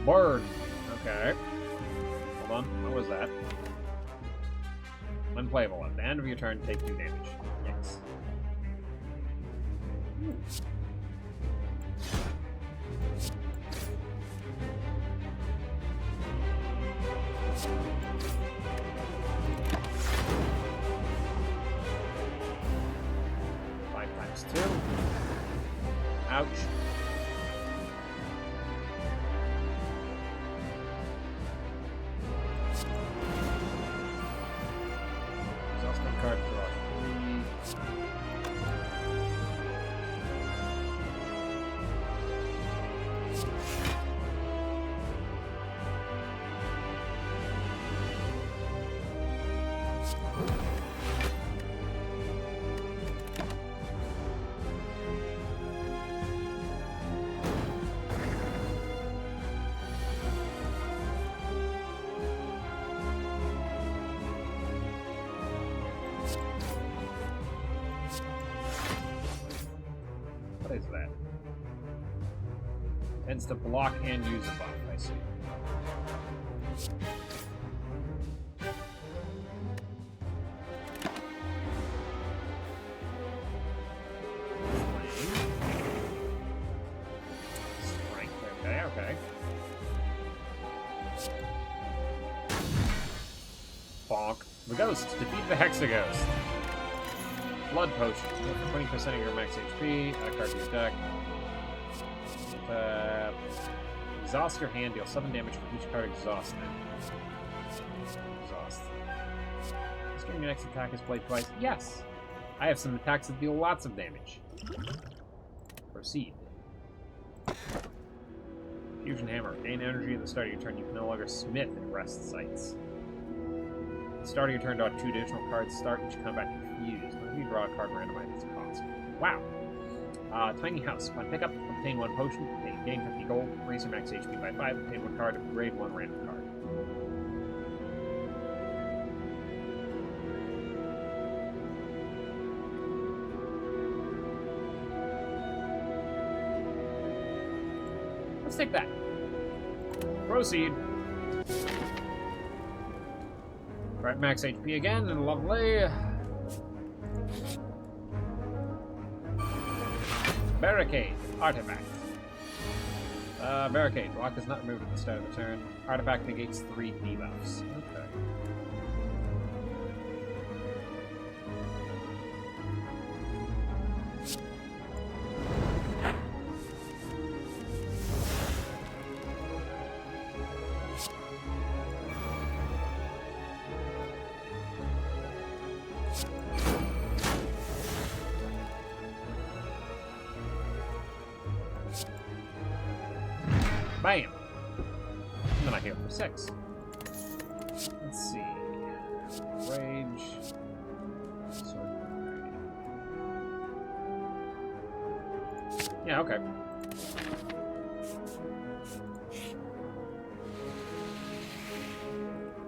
Burn. Okay. Hold on. What was that? Unplayable. At the end of your turn, take 2 damage. Yes. Five times 2. Ouch. Card draw 3. What is that? Tends to block and use a buff, I see. Strength, okay. Bonk. The ghost. Defeat the Hexaghost. Blood Potion. Go for 20% of your max HP. Add a card to your deck. Exhaust your hand. Deal 7 damage for each card exhausted. Exhaust. During your next attack is played twice. Yes! I have some attacks that deal lots of damage. Proceed. Fusion Hammer. Gain energy at the start of your turn. You can no longer smith at rest sites. At the start of your turn, draw 2 additional cards. Start each combat confused. Whenever you draw a card, randomize its cost. Wow. Tiny House. When pick up, obtain 1 potion, gain 50 gold, raise your max HP by 5, obtain 1 card, upgrade 1 random card. Let's take that. Proceed. Right, max HP again, and lovely. Barricade. Artifact. Barricade. Block is not removed at the start of the turn. Artifact negates 3 debuffs. Okay. Bam! And then I heal for 6. Let's see. Rage. Sword. Yeah, okay.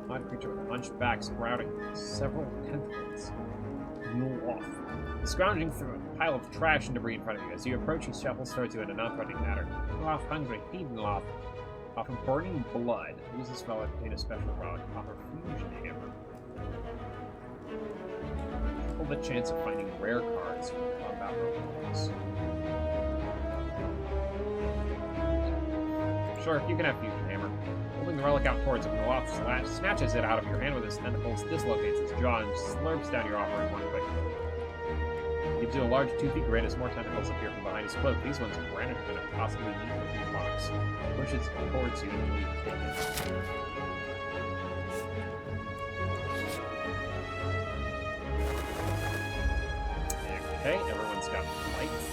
Odd creature with a hunchback sprouting several tentacles. Mule off. Scrounging through a pile of trash and debris in front of you. As you approach, he shuffles towards you in a non-threatening manner. Off hungry, feeding off. Offer burning blood. Use this spell to obtain a special relic. Offer fusion hammer. Hold the chance of finding rare cards from combat rolls. Sure, you can have fusion hammer. Holding the relic out towards him, the loft snatches it out of your hand with his tentacles, dislocates its jaw, and slurps down your offer in one quick move. Gives you a large toothy grin as more tentacles appear from behind his cloak. These ones are branded in a possibly neat-looking box. Pushes towards you and you take it. Okay, everyone's got lights.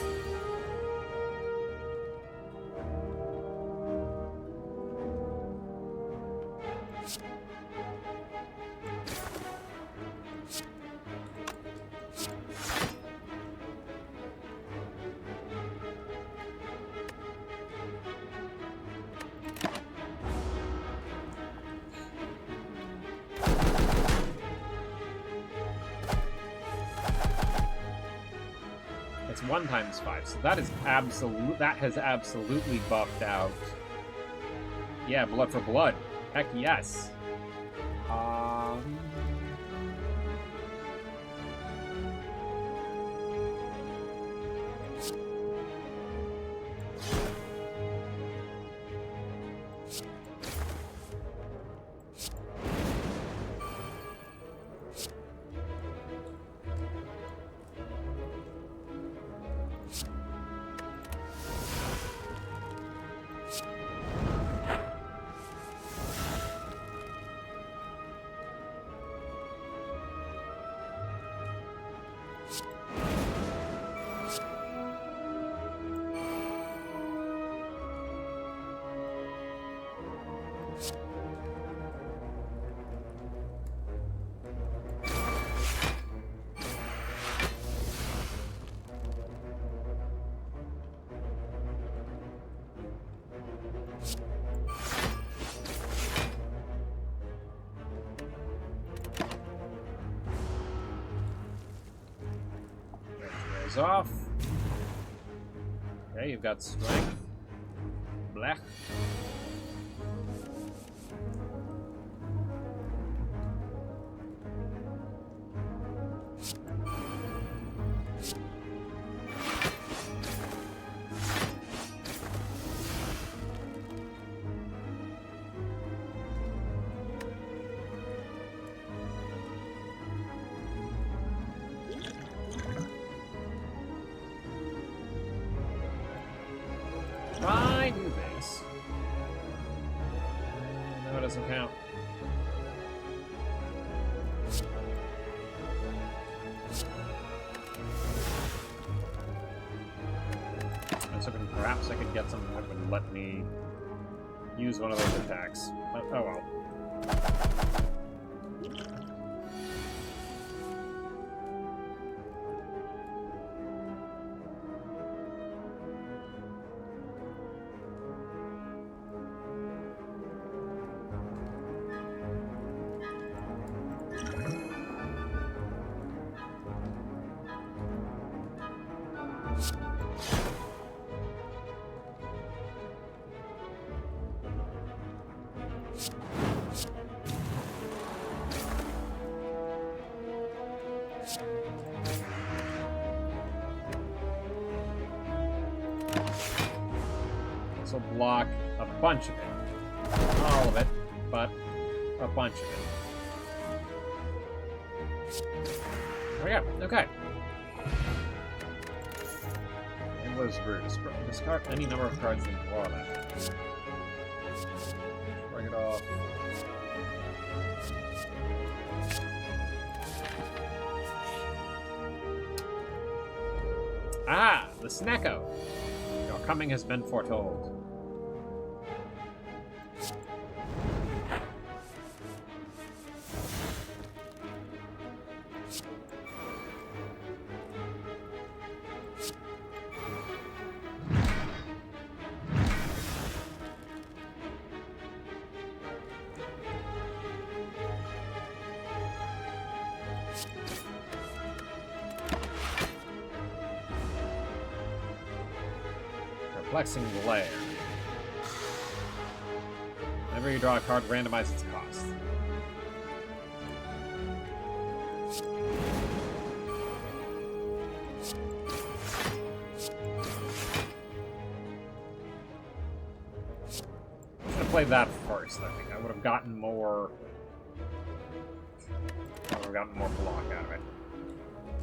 It's 1 times 5, so that is that has absolutely buffed out. Yeah, blood for blood. Heck yes. Off. Okay, you've got strength. Blech. I do this. No, it doesn't count. perhaps I could get something that would let me use one of those attacks. But, oh well. This will block a bunch of it. Not all of it, but a bunch of it. There we go. Okay. And was Bruce. Discard any number of cards and draw them. Bring it off. Ah! The Snecko! Your coming has been foretold. Perplexing Glare. Whenever you draw a card, randomize its cost. I should have played that first, I think. I would have gotten more... block out of it.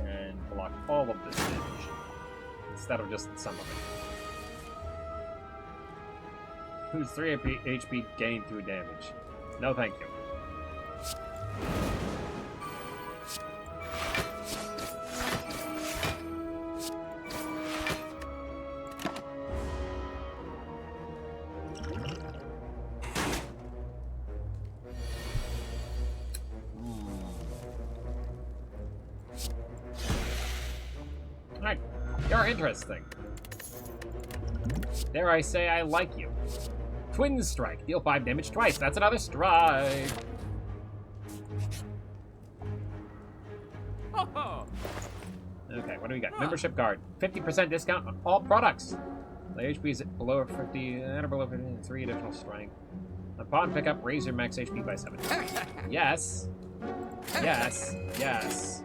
And block all of this damage. Instead of just some of it. Who's 3 HP gained 2 damage? No, thank you. Alright, you're interesting. Dare I say I like you. Twin Strike. Deal 5 damage twice. That's another strike. Okay, what do we got? Membership card. 50% discount on all products. The HP is below 50 and or below 50, 3 additional strength. Upon pickup, raise your max HP by 7. Yes. Yes. Yes.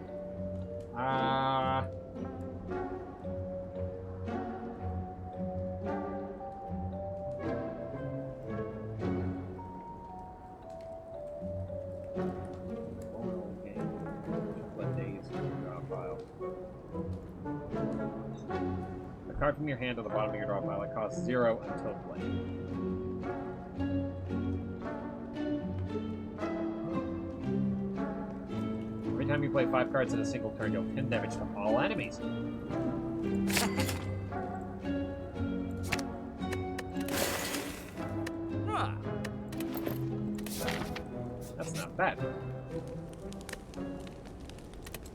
Card from your hand to the bottom of your draw pile. It costs 0 until play. Every time you play 5 cards in a single turn, you'll 10 damage to all enemies. That's not bad.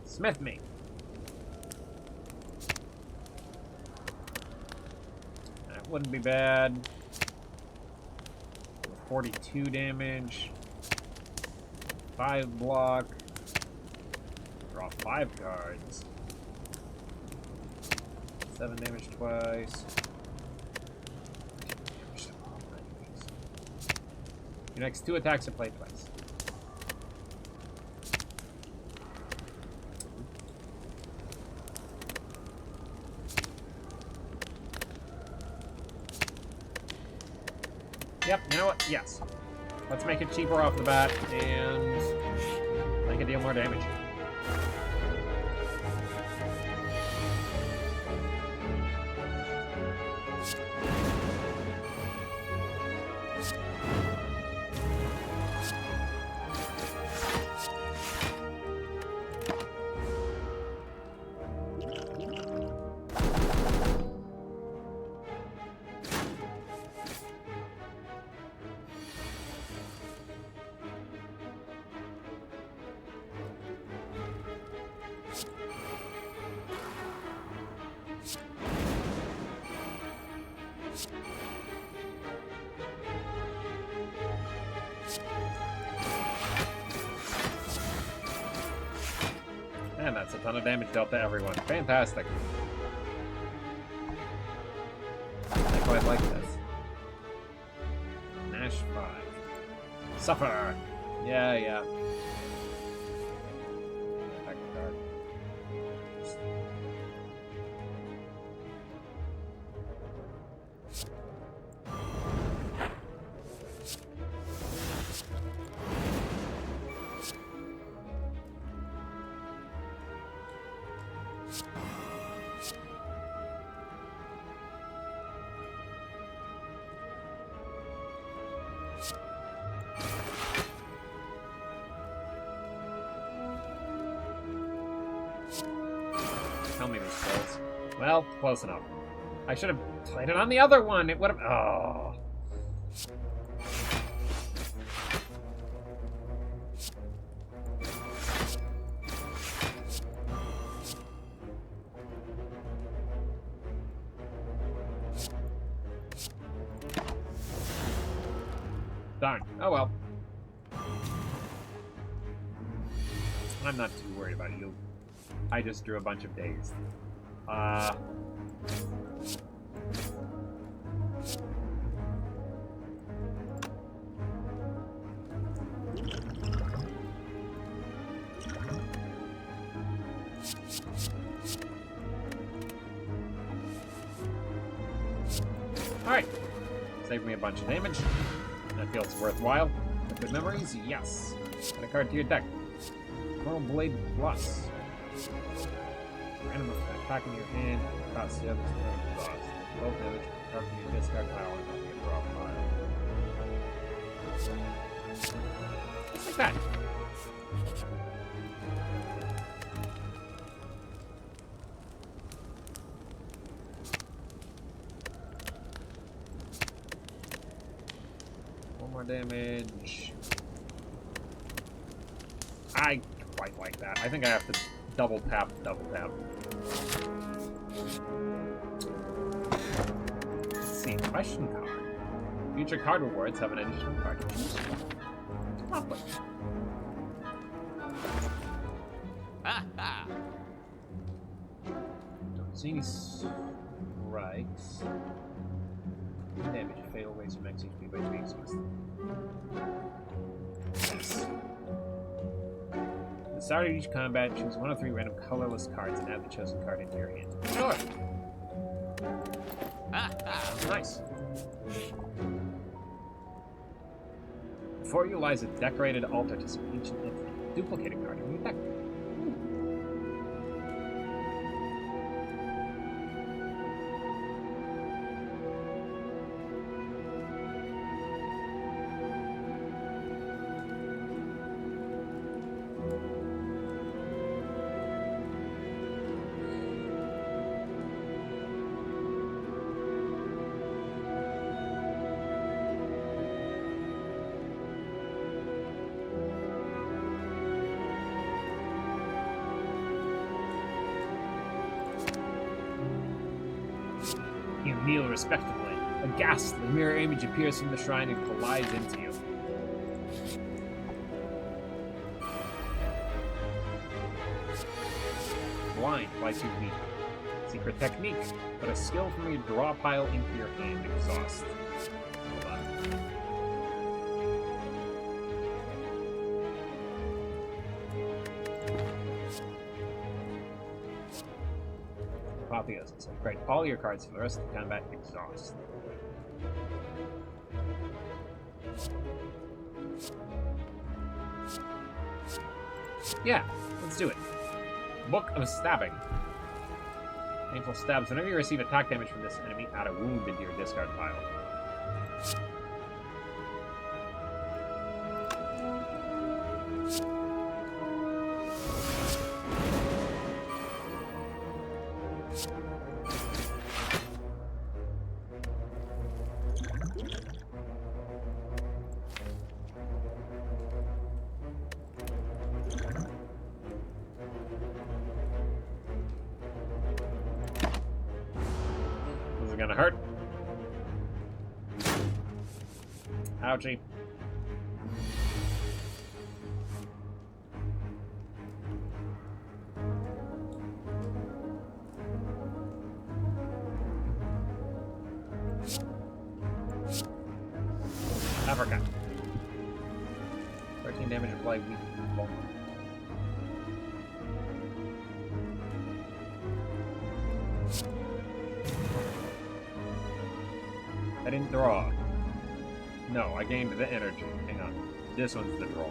Smith me. Wouldn't be bad. 42 damage. 5 block. Draw 5 cards. 7 damage twice. Your next 2 attacks are played twice. Yep, you know what? Yes. Let's make it cheaper off the bat, and make it deal more damage. And that's a ton of damage dealt to everyone. Fantastic. I quite like this. Nash 5. Suffer! Yeah, yeah. Back to card. Tell me these spells. Well, close enough. I should have played it on the other one. It would have. Oh. Darn. Oh well. I'm not too worried about you. I just drew a bunch of days. Alright. Saved me a bunch of damage. That feels worthwhile. Good memories? Yes. Add a card to your deck. Pearl Blade Plus. Random attack in your hand, cross the other side of the both damage, card from your discard pile and from your draw pile. Just like that. One more damage. I quite like that. I think I have to double tap. Let's see, question card. Future card rewards have an additional card to choose from. Lovely. Don't see any strikes. Damage, fatal waste from max HP by being exhausted. Yes. At the start of each combat, choose one of 3 random colorless cards and add the chosen card into your hand. Sure! Nice. Before you lies a decorated altar to some ancient entity. Duplicate a card in your deck. You kneel respectfully. A ghastly mirror image appears from the shrine and collides into you. Blind, fly too weak. Secret technique. Put a skill from your draw pile into your hand. Exhaust. Hold on. Apotheosis. Upgrade all your cards for the rest of the combat. Exhaust. Yeah, let's do it. Book of Stabbing. Painful stabs. Whenever you receive attack damage from this enemy, add a wound into your discard pile. Gonna hurt. Ouchie. Uppercut. 13 damage applied weak. I didn't draw. No, I gained the energy. Hang on. This one's the draw.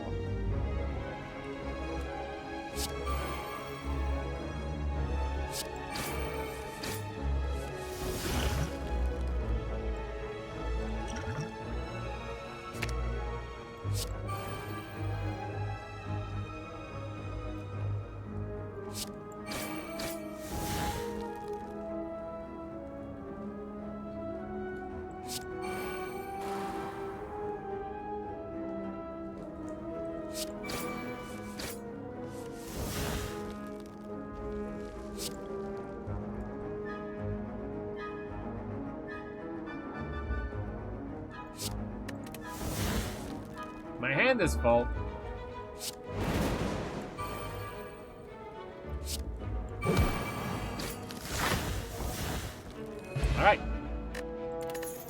My hand is full. Alright.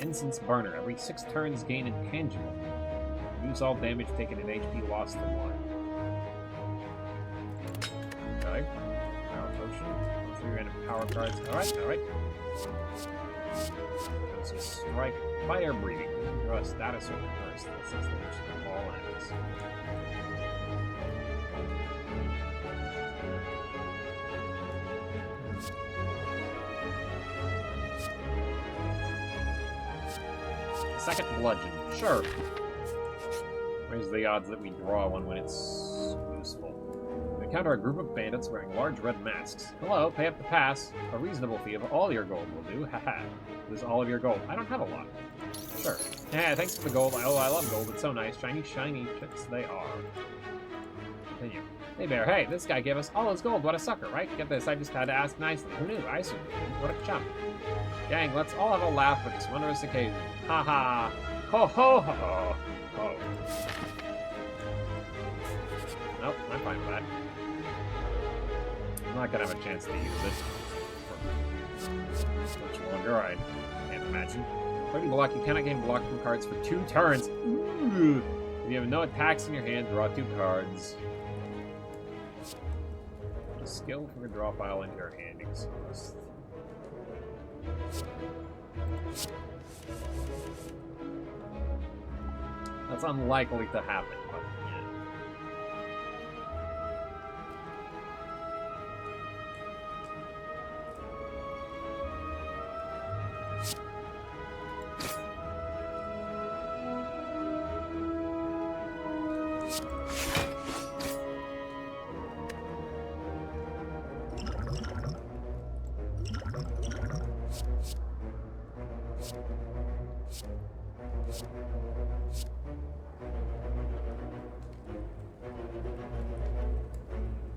Incense Burner. Every 6 turns gain intangible. Reduce all damage taken and HP lost to 1. Okay. Power Potion. 3 random power cards. Alright, alright. This is Strike. Fire Breathing. Draw a status over first. This is the all ends. Second Bludgeon. Sure. Raise the odds that we draw one when it's useful. We encounter a group of bandits wearing large red masks. Hello, pay up the pass. A reasonable fee of all your gold will do. Haha. Lose all of your gold. I don't have a lot. Sure. Yeah, thanks for the gold. Oh, I love gold. It's so nice. Shiny, shiny chips they are. Continue. Hey, Bear. Hey, this guy gave us all his gold. What a sucker, right? Get this. I just had to ask nicely. Who knew? I assumed. What a chump. Gang, let's all have a laugh for this wondrous occasion. Ha ha. Ho ho ho ho. Nope, I'm fine with that. I'm not gonna have a chance to use it for much longer, I can't imagine. Putting block, you cannot gain block from cards for 2 turns. Ooh. If you have no attacks in your hand, draw 2 cards. A skill from your draw pile into your hand exposed. That's unlikely to happen, but yeah.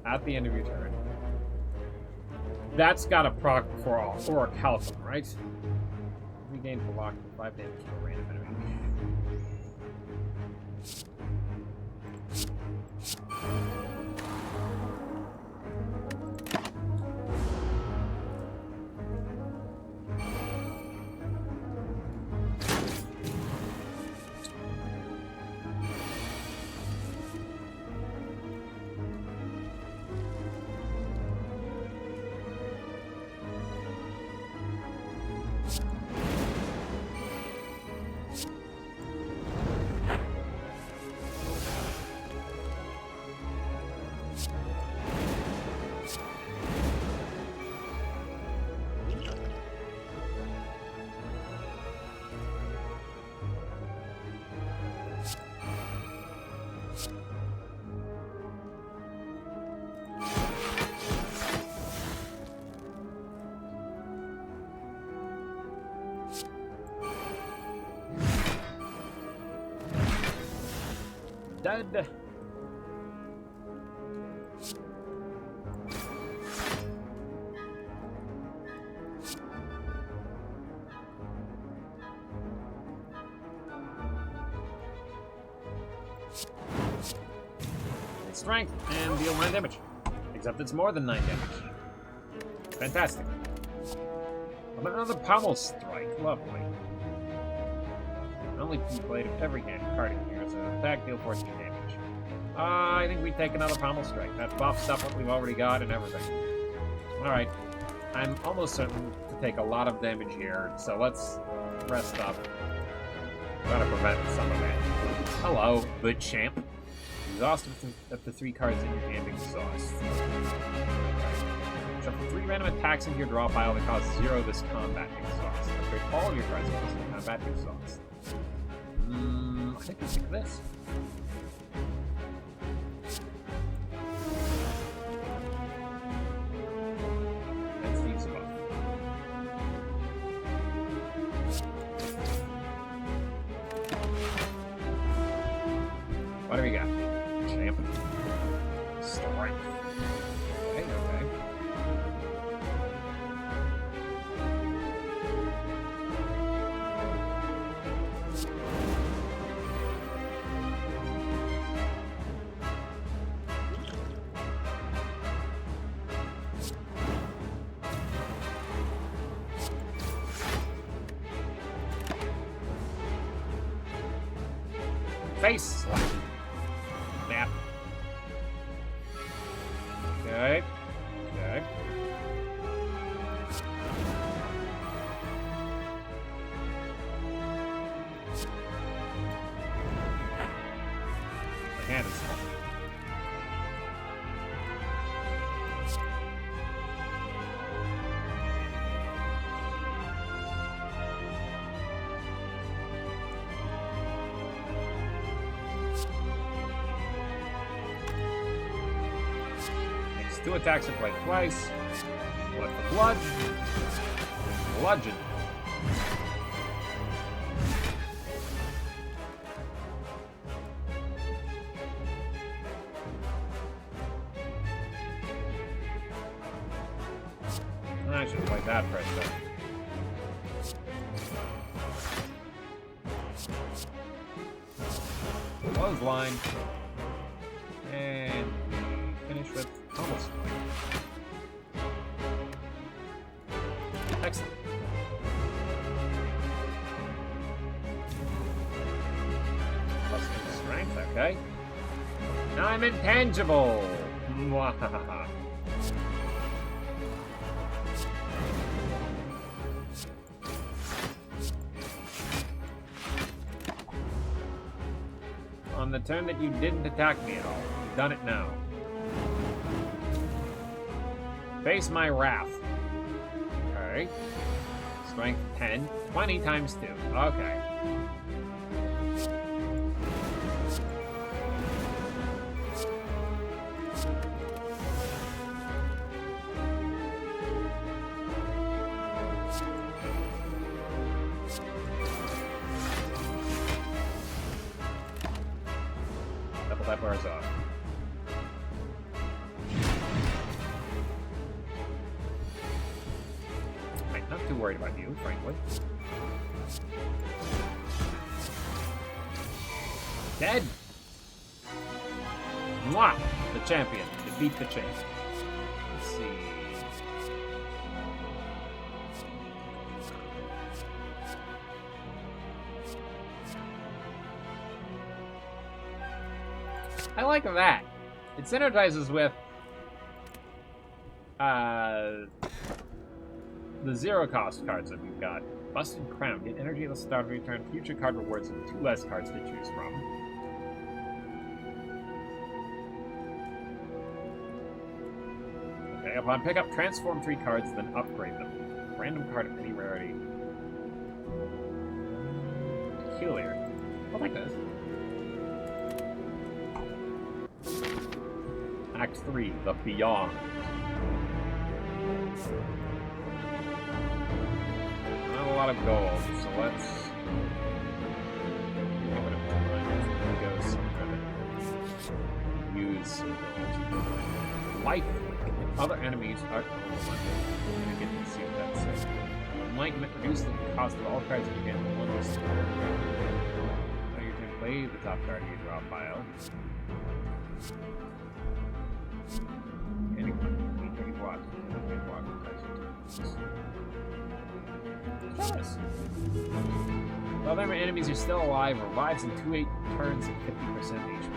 At the end of your turn. That's got a proc for all, or a calcum, right? Regain block for 5 damage to a random enemy. Dead. Strength and deal 9 damage. Except it's more than 9 damage. Fantastic. Another pommel strike. Lovely. Only played every hand card in here, so attack, deal 14 damage. I think we take another Pommel Strike. That buffs up what we've already got and everything. Alright. I'm almost certain to take a lot of damage here, so let's rest up. Gotta prevent some of it. Hello, good champ. Exhaust up to 3 cards in your hand, exhaust. Shuffle 3 random attacks into your draw pile that cause 0 this combat exhaust. Upgrade all of your cards with this combat exhaust. I think we take this. That's Steve's buff. What do we got? Champ. Strength. Okay, okay. Face slap. Snap. Okay. Okay. My hand is full. Makes 2 attacks and play twice. Blood for blood. Bludgeon. I should have played that first, though. Clothesline. And we finish with Pommel Strike. Excellent. Plus 2 strength, okay. Now I'm intangible! Mwahaha. On the turn that you didn't attack me at all, you've done it now. Face my wrath. Okay. Strength 10. 20 times 2. Okay. Double that bars off. I'm not too worried about you, frankly. Dead! Mwah! The champion. Defeat the champ. Let's see. I like that. It synergizes with the 0 cost cards that we've got. Busted Crown. Get energy at the start of your turn. Future card rewards and 2 less cards to choose from. Okay, upon pickup, transform 3 cards, then upgrade them. Random card of any rarity. Peculiar. I like this. Act 3, The Beyond. Not a lot of gold, so let's get rid of time. Go somewhere that use some gold. Life Link. If other enemies are I get to see what that says. Enlightenment reduces the cost of all cards in your hand. One list. Now you can play the top card of your draw pile. Yes. While their enemies are still alive, revives in 2 turns at 50% HP.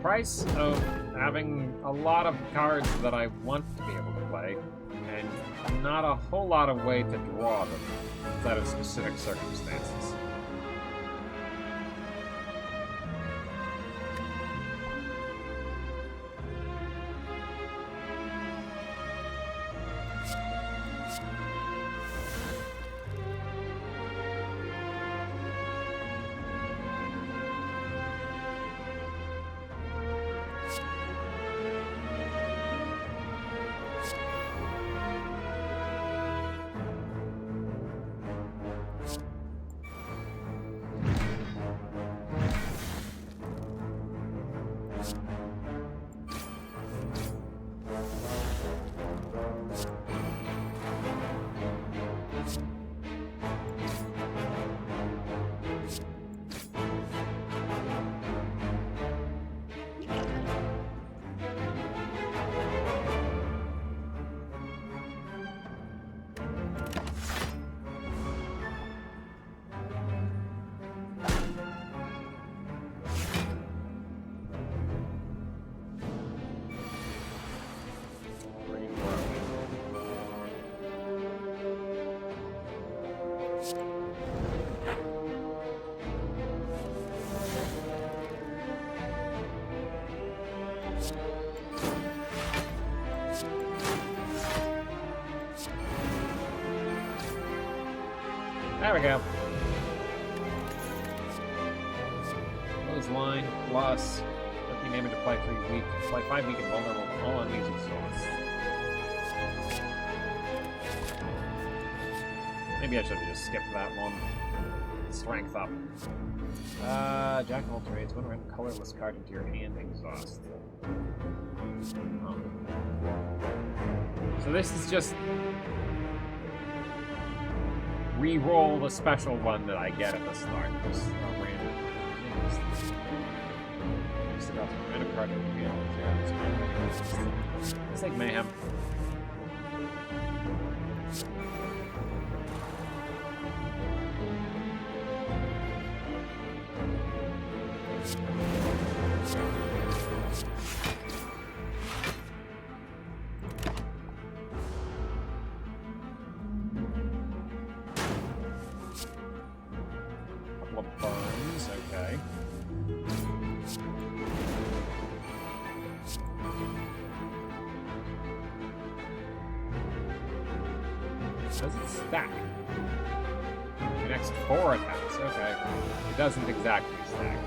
Price of having a lot of cards that I want to be able to play, and not a whole lot of way to draw them outside of specific circumstances. There we go. Close line plus 13 damage applied 3 weak. Apply 5 weak and vulnerable to all enemies with swords. Maybe I should have just skipped that one. Strength up. Jack of all trades, one random colorless card into your hand, exhaust. Oh. So this is just re-roll the special one that I get at the start. Just a random. Just about some random card in the field. It's like mayhem. Couple of burns, okay. Does it stack? The next 4 attacks, okay. It doesn't exactly stack.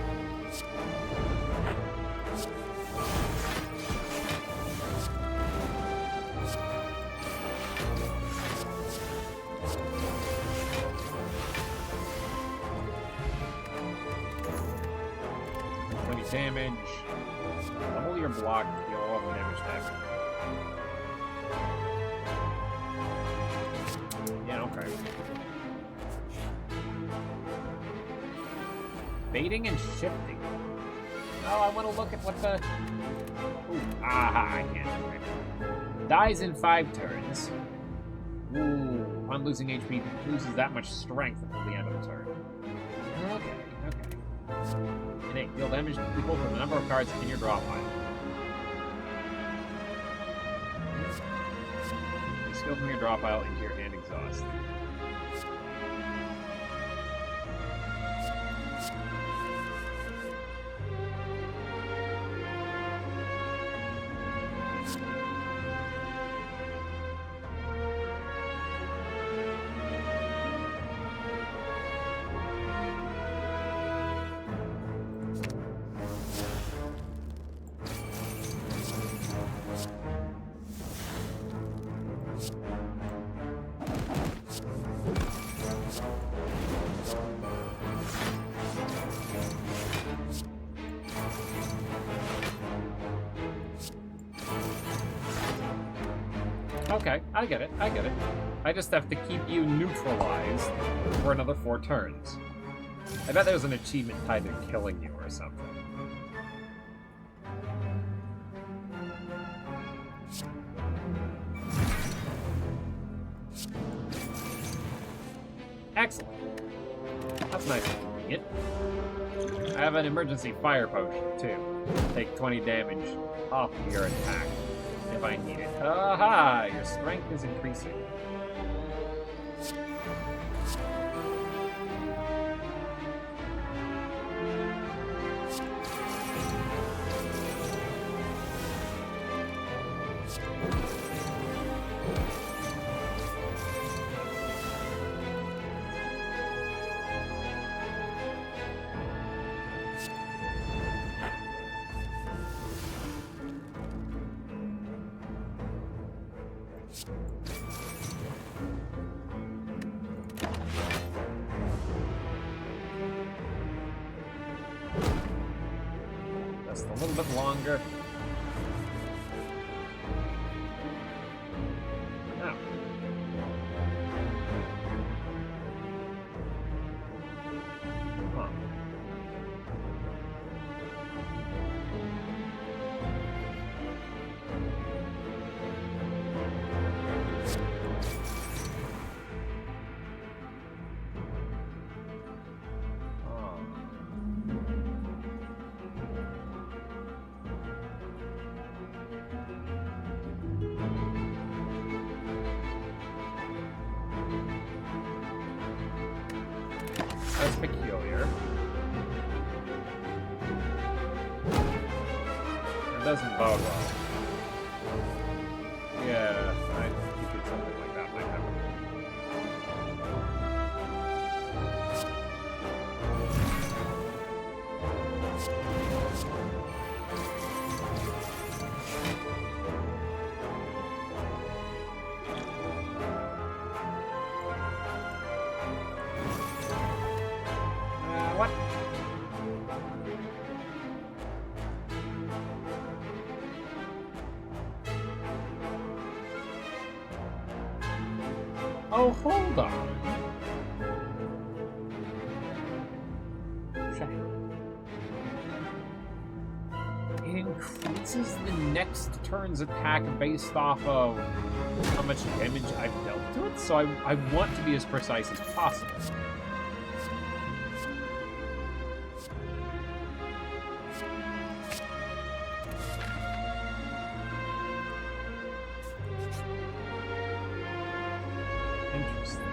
Damage. Double your block, deal 11 damage back. Yeah, okay. Baiting and shifting. Oh, I want to look at what the... Ooh, aha, I can't. Okay. Dies in 5 turns. Ooh, upon losing HP, loses that much strength until the end of the turn. Okay, okay. Innate. Deal damage equal to the number of cards in your draw pile. You skill from your draw pile into your hand exhaust. Okay, I get it, I get it. I just have to keep you neutralized for another 4 turns. I bet there's an achievement tied to killing you or something. Excellent. That's nice and convenient. I have an emergency fire potion, too. Take 20 damage off of your attack if I need it. Aha! Your strength is increasing. Just a little bit longer. Now. Huh. That's peculiar. It doesn't bode well. Yeah, I figured something like that might happen. What? Oh, hold on. Okay. It increases the next turn's attack based off of how much damage I've dealt to it, so I want to be as precise as possible. Interesting.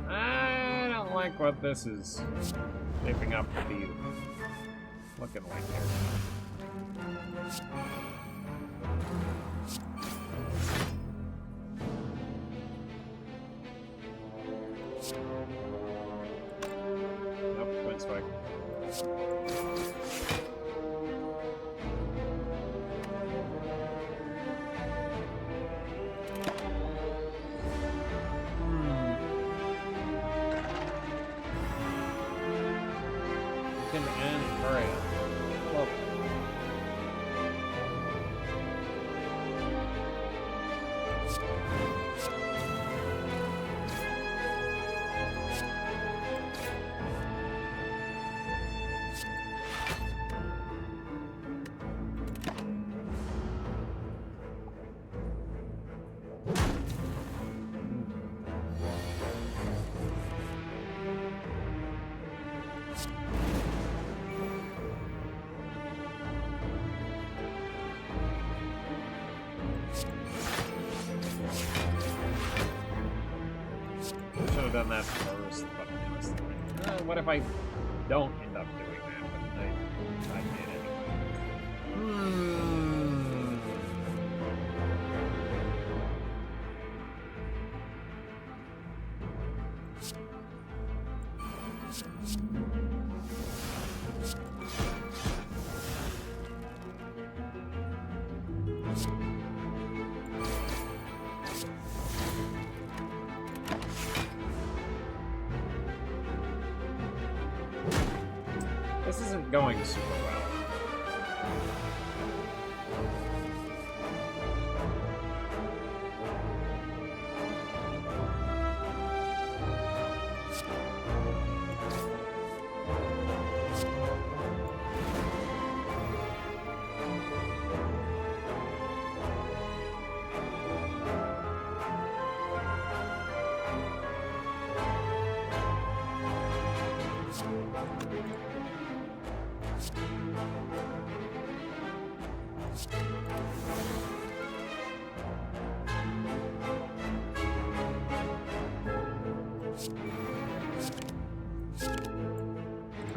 I don't like what this is shaping up to be looking like here. Nope, twin strike. And hurry up. Well, should have done that first, but honestly, what if I don't end up doing that? But going super well.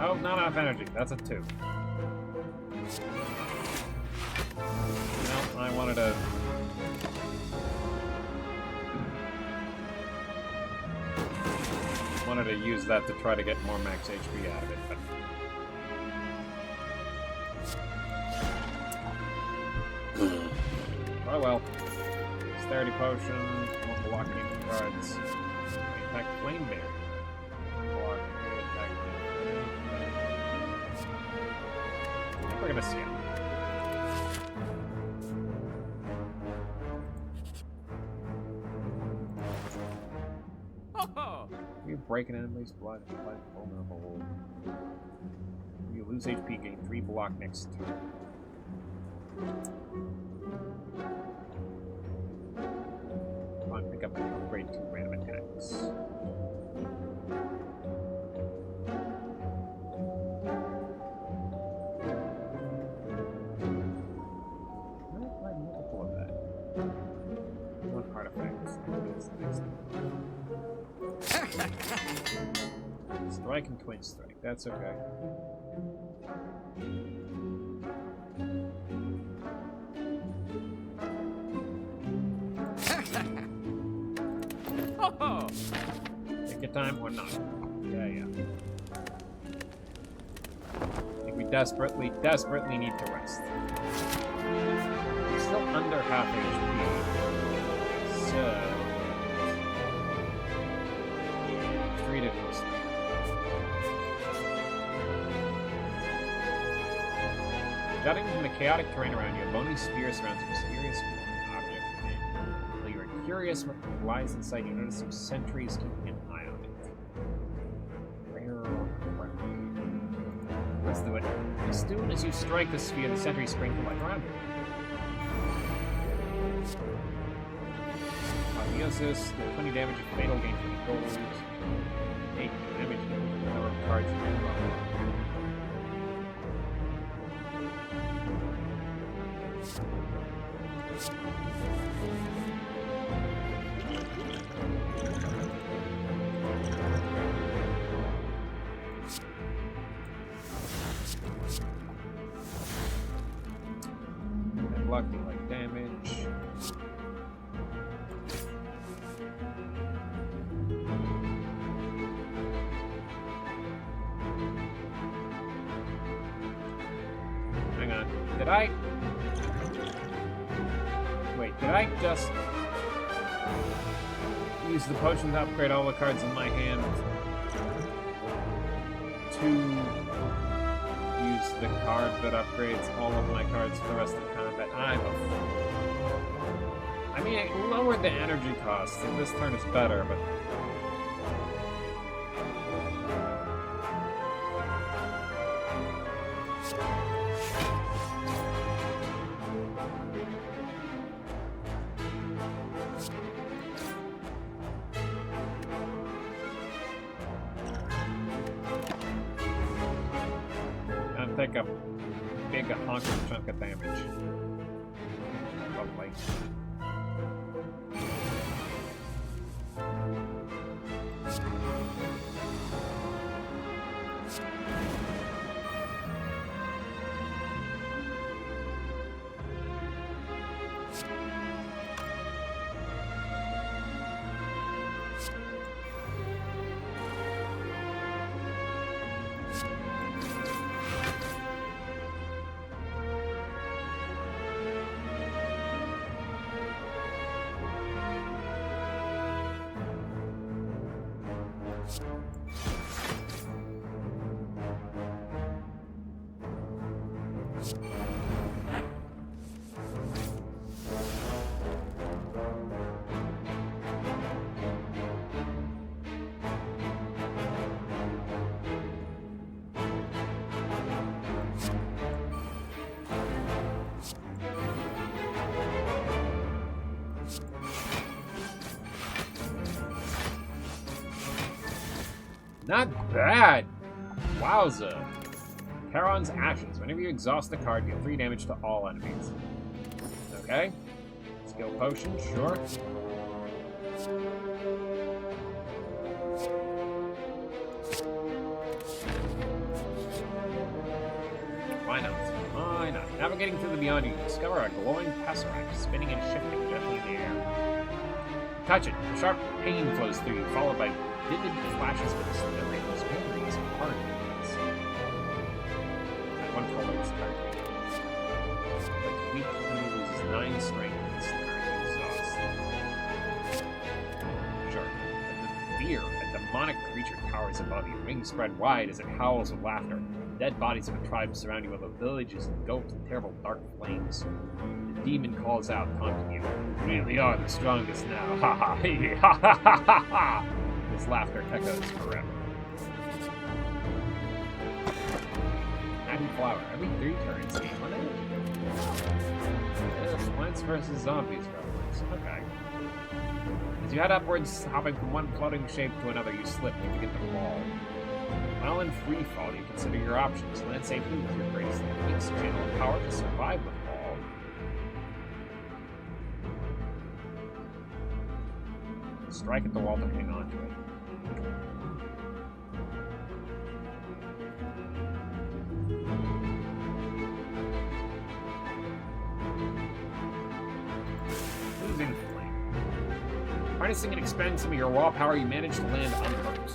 Oh, not enough energy. That's a 2. No, I wanted to... wanted to use that to try to get more max HP out of it, but... oh well. Dexterity potion, won't block any cards. Attack Flame Bear. Block, attack. I think we're gonna see it. You break an enemy's blood and blood vulnerable. You lose HP, gain 3 block next turn. Come on, pick up and upgrade 2 random attacks. Multiple of that. 1 artifact. Strike and twin strike. That's okay. Take your time or not. Yeah. I think we desperately need to rest. We're still under half HP. So... treated mostly. Jutting from the chaotic terrain around you, a bony sphere surrounds a mysterious glowing object within. While you are curious what lies inside, you notice some sentries keeping an eye on it. Rare crap. Let's do it. As soon as you strike the sphere, the sentries spring to life around it. Apotheosis, the 20 damage of fatal, gain 20 gold. 8 damage, the number of cards you can draw. And block deal like damage. Hang on. Did I just use the potion to upgrade all the cards in my hand to use the card that upgrades all of my cards for the rest of combat? I'm a fool. I mean, it lowered the energy cost, so this turn is better, but... take a big honking chunk of damage. Lovely. Not bad! Wowza. Charon's Ashes. Whenever you exhaust the card, deal 3 damage to all enemies. Okay. Skill Potion, sure. Why not? Why not? Navigating through the beyond, you discover a glowing tesseract spinning and shifting gently in the air. Touch it. Sharp pain flows through you, followed by vivid flashes of slithering those memories of hard things. That one color is card. Like weak, he loses 9 strength in this turn, exhaust. Sure. But the fear, a demonic creature towers above you, wings spread wide as it howls with laughter. Dead bodies of a tribe surround you while the village is engulfed in terrible dark flames. The demon calls out, taunting you. You really are the strongest now. Ha ha ha ha ha ha ha! His laughter echoes forever. Happy Flower. Every 3 turns, gain 1 energy. Plants versus zombies reference. Okay. As you head upwards, hopping from one floating shape to another, you slip and you begin to fall. While in free fall, you consider your options. Land safely with your greatest techniques, channel power to survive the fall. Strike at the wall to hang on to it. Losing flame. Harnessing and expending some of your raw power, you manage to land unhurt.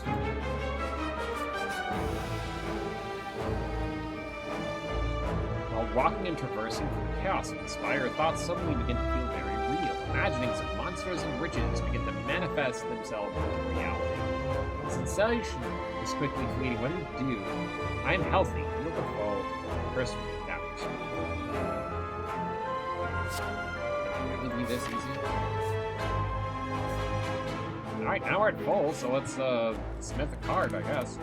While walking and traversing through the chaos of the Spire, thoughts suddenly begin to feel very real. Imaginings of monsters and riches begin to manifest themselves into reality. The sensation is quickly fleeting. What do you do? I am healthy. Heal the foe. Curse me. Damage. Can it really be this easy? Alright, now we're at full, so let's smith a card, I guess.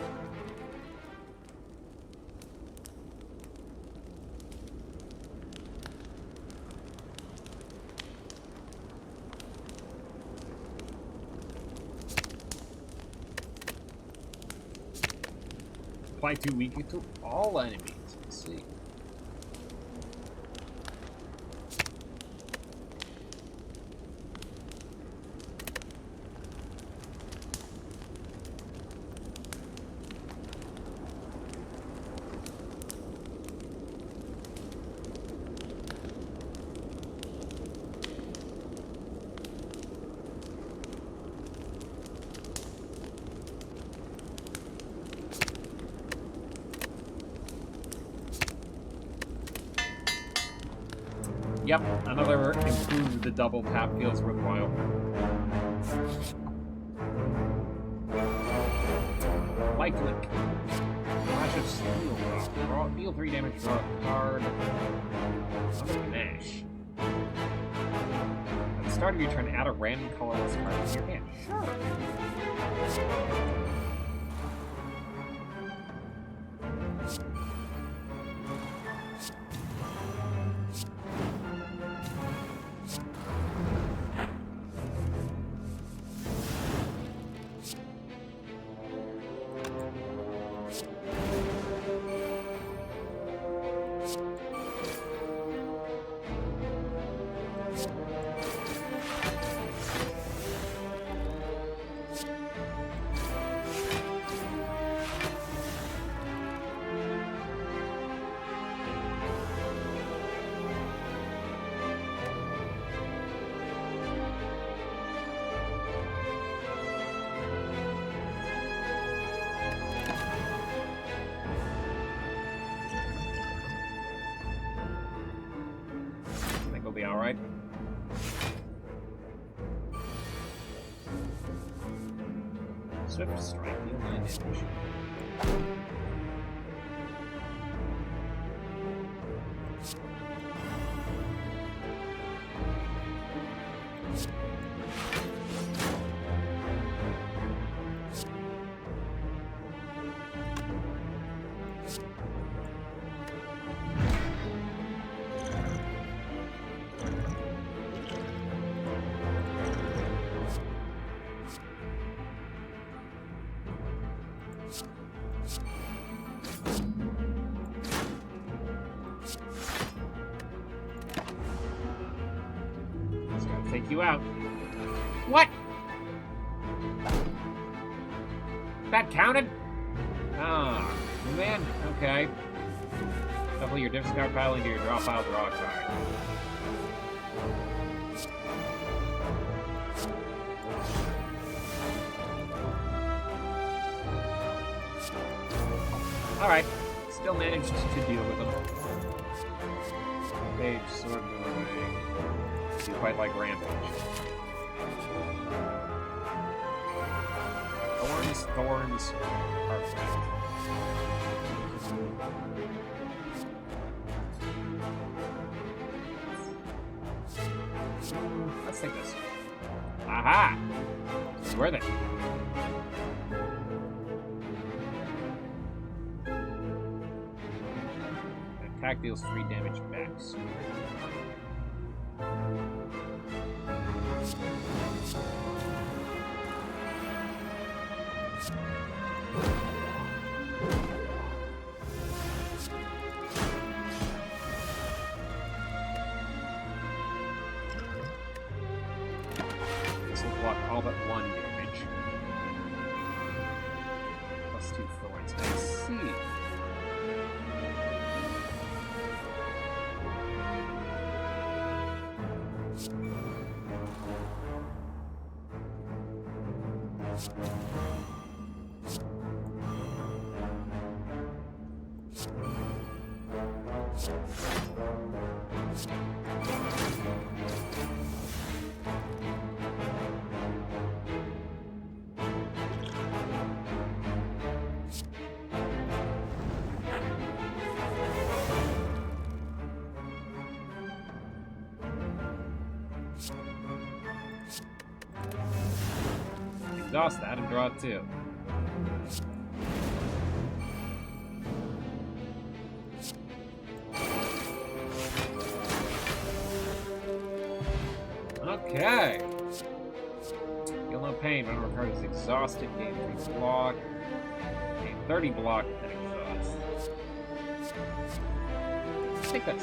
Apply 2 weaken to all enemies. Let's see. Yep, another improved the double tap feels worthwhile. Light Link. Flash of Steel. Draw, deal 3 damage, draw a card. Another Nash. At the start of your turn, add a random colorless card to your hand. Sure. Be alright. Swift strike, deal 9 damage. take you out. What? That counted? Ah, man. Okay. Shuffle your discard pile into your draw pile, draw a card. Alright. Still managed to deal with them. Page, sword, away. You quite like Rampage. Thorns, perfect. Let's take this. Aha! It's worth it. Attack deals 3 damage back. This will block all but 1 damage. Plus 2 thorns. I see. Exhaust that and draw 2. Okay. Feel no pain when a card is exhausted. Gain 3 block. Gain 30 block and exhaust. Take this.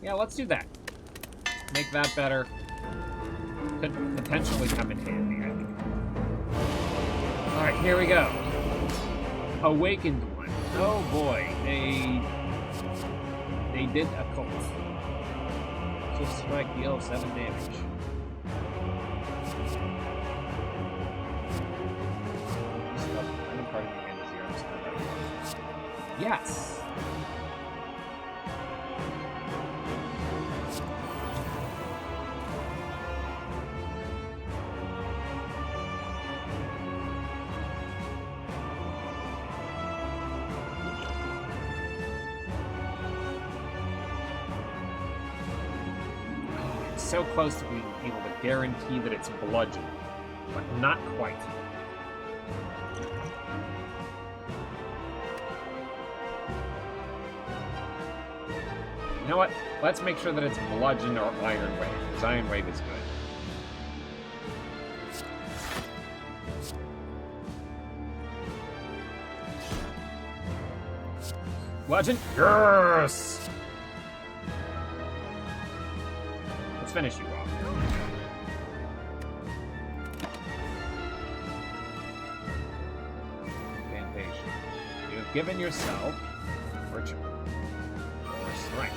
Yeah, let's do that. Make that better. Could potentially come in handy, I think. Alright, here we go. Awakened one. Oh boy, they did a cult. Just strike, deal 7 damage. Yes! So close to being able to guarantee that it's bludgeon, but not quite. You know what? Let's make sure that it's bludgeon or iron wave, because iron wave is good. Bludgeon? Yes! Let's finish you off. Incantation. You have given yourself virtue or strength.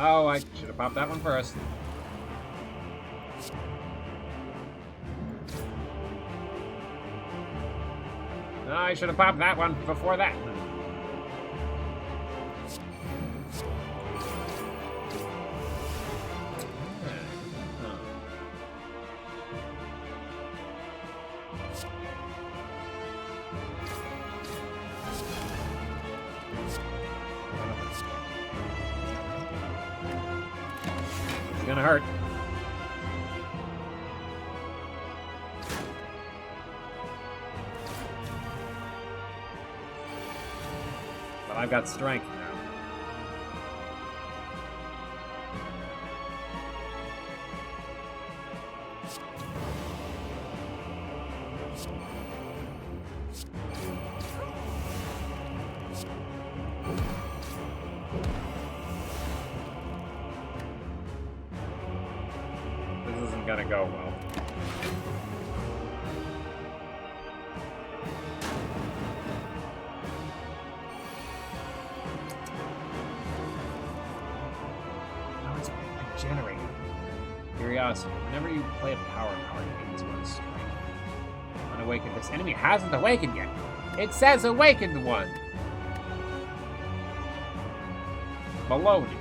Oh, I should have popped that one first. I should have popped that one before that. It's gonna hurt. I've got strength now. This isn't gonna go well. Generator. Curiosity. Whenever you play a power card, it gains 1 strength. Unawakened. This enemy hasn't awakened yet. It says awakened one. Baloney.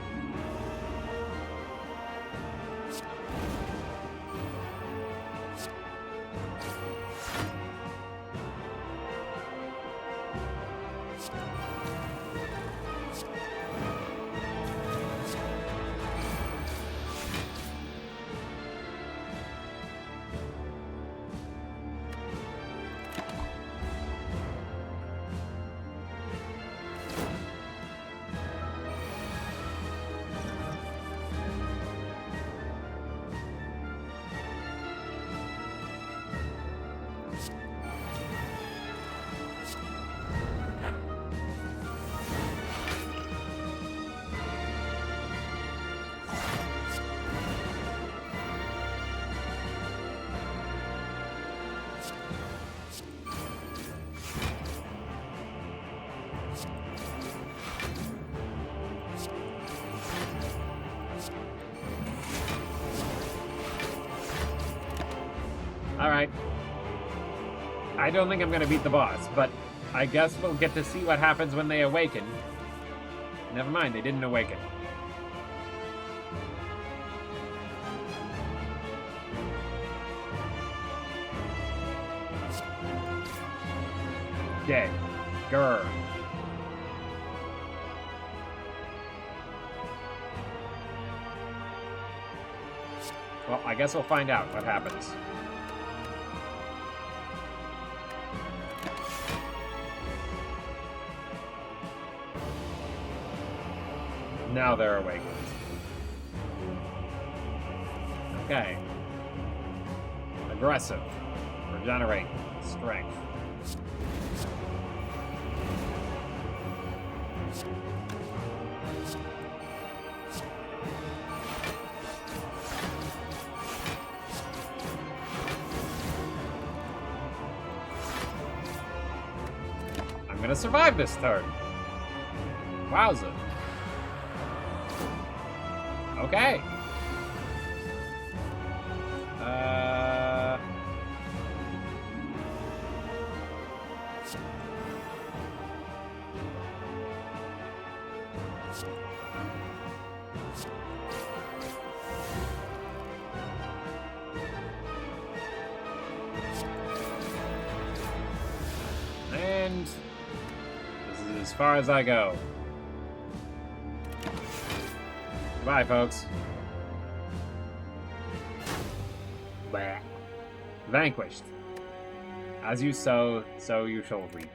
Alright. I don't think I'm gonna beat the boss, but I guess we'll get to see what happens when they awaken. Never mind, they didn't awaken. Dead. Grr. Well, I guess we'll find out what happens. Now they're awakened. Okay. Aggressive. Regenerate. Strength. I'm gonna survive this turn. Wowza. Okay. And this is as far as I go. Goodbye, folks. Blah. Vanquished. As you sow, so you shall reap.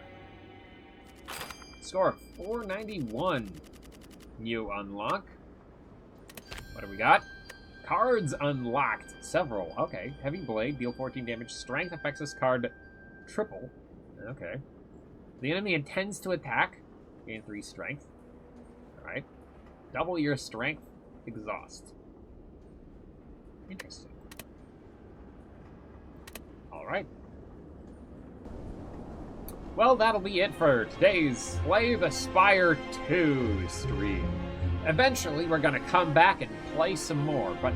Score 491. You unlock. What do we got? Cards unlocked. Several. Okay. Heavy Blade. Deal 14 damage. Strength affects this card triple. Okay. The enemy intends to attack. Gain 3 strength. Alright. Double your strength. Exhaust. Interesting. Alright. Well, that'll be it for today's Slay the Spire II stream. Eventually, we're going to come back and play some more, but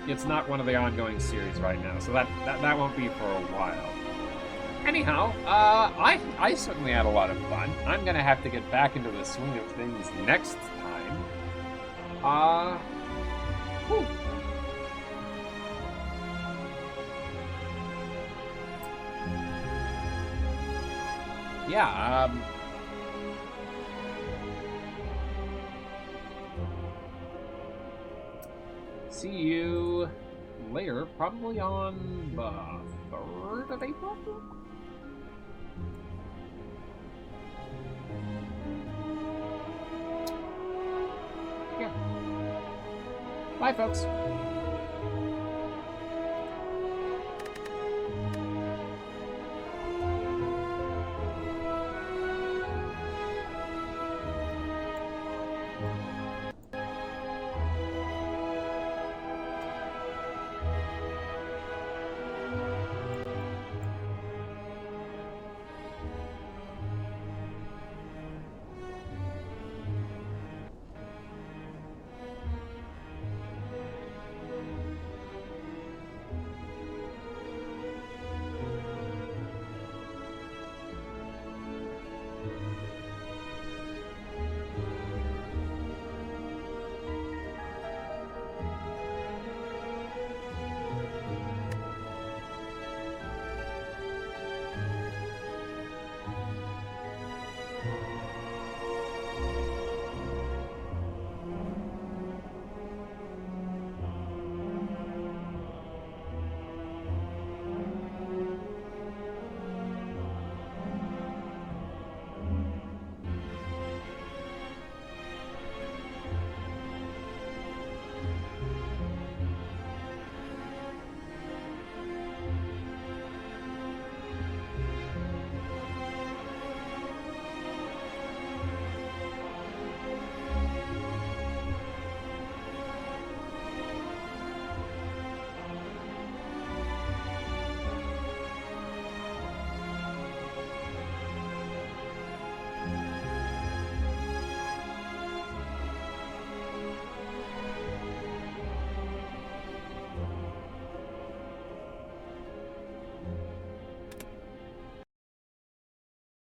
it's not one of the ongoing series right now, so that won't be for a while. Anyhow, I certainly had a lot of fun. I'm going to have to get back into the swing of things next time. Whew. Yeah, see you later, probably on the 3rd of April? Bye, folks.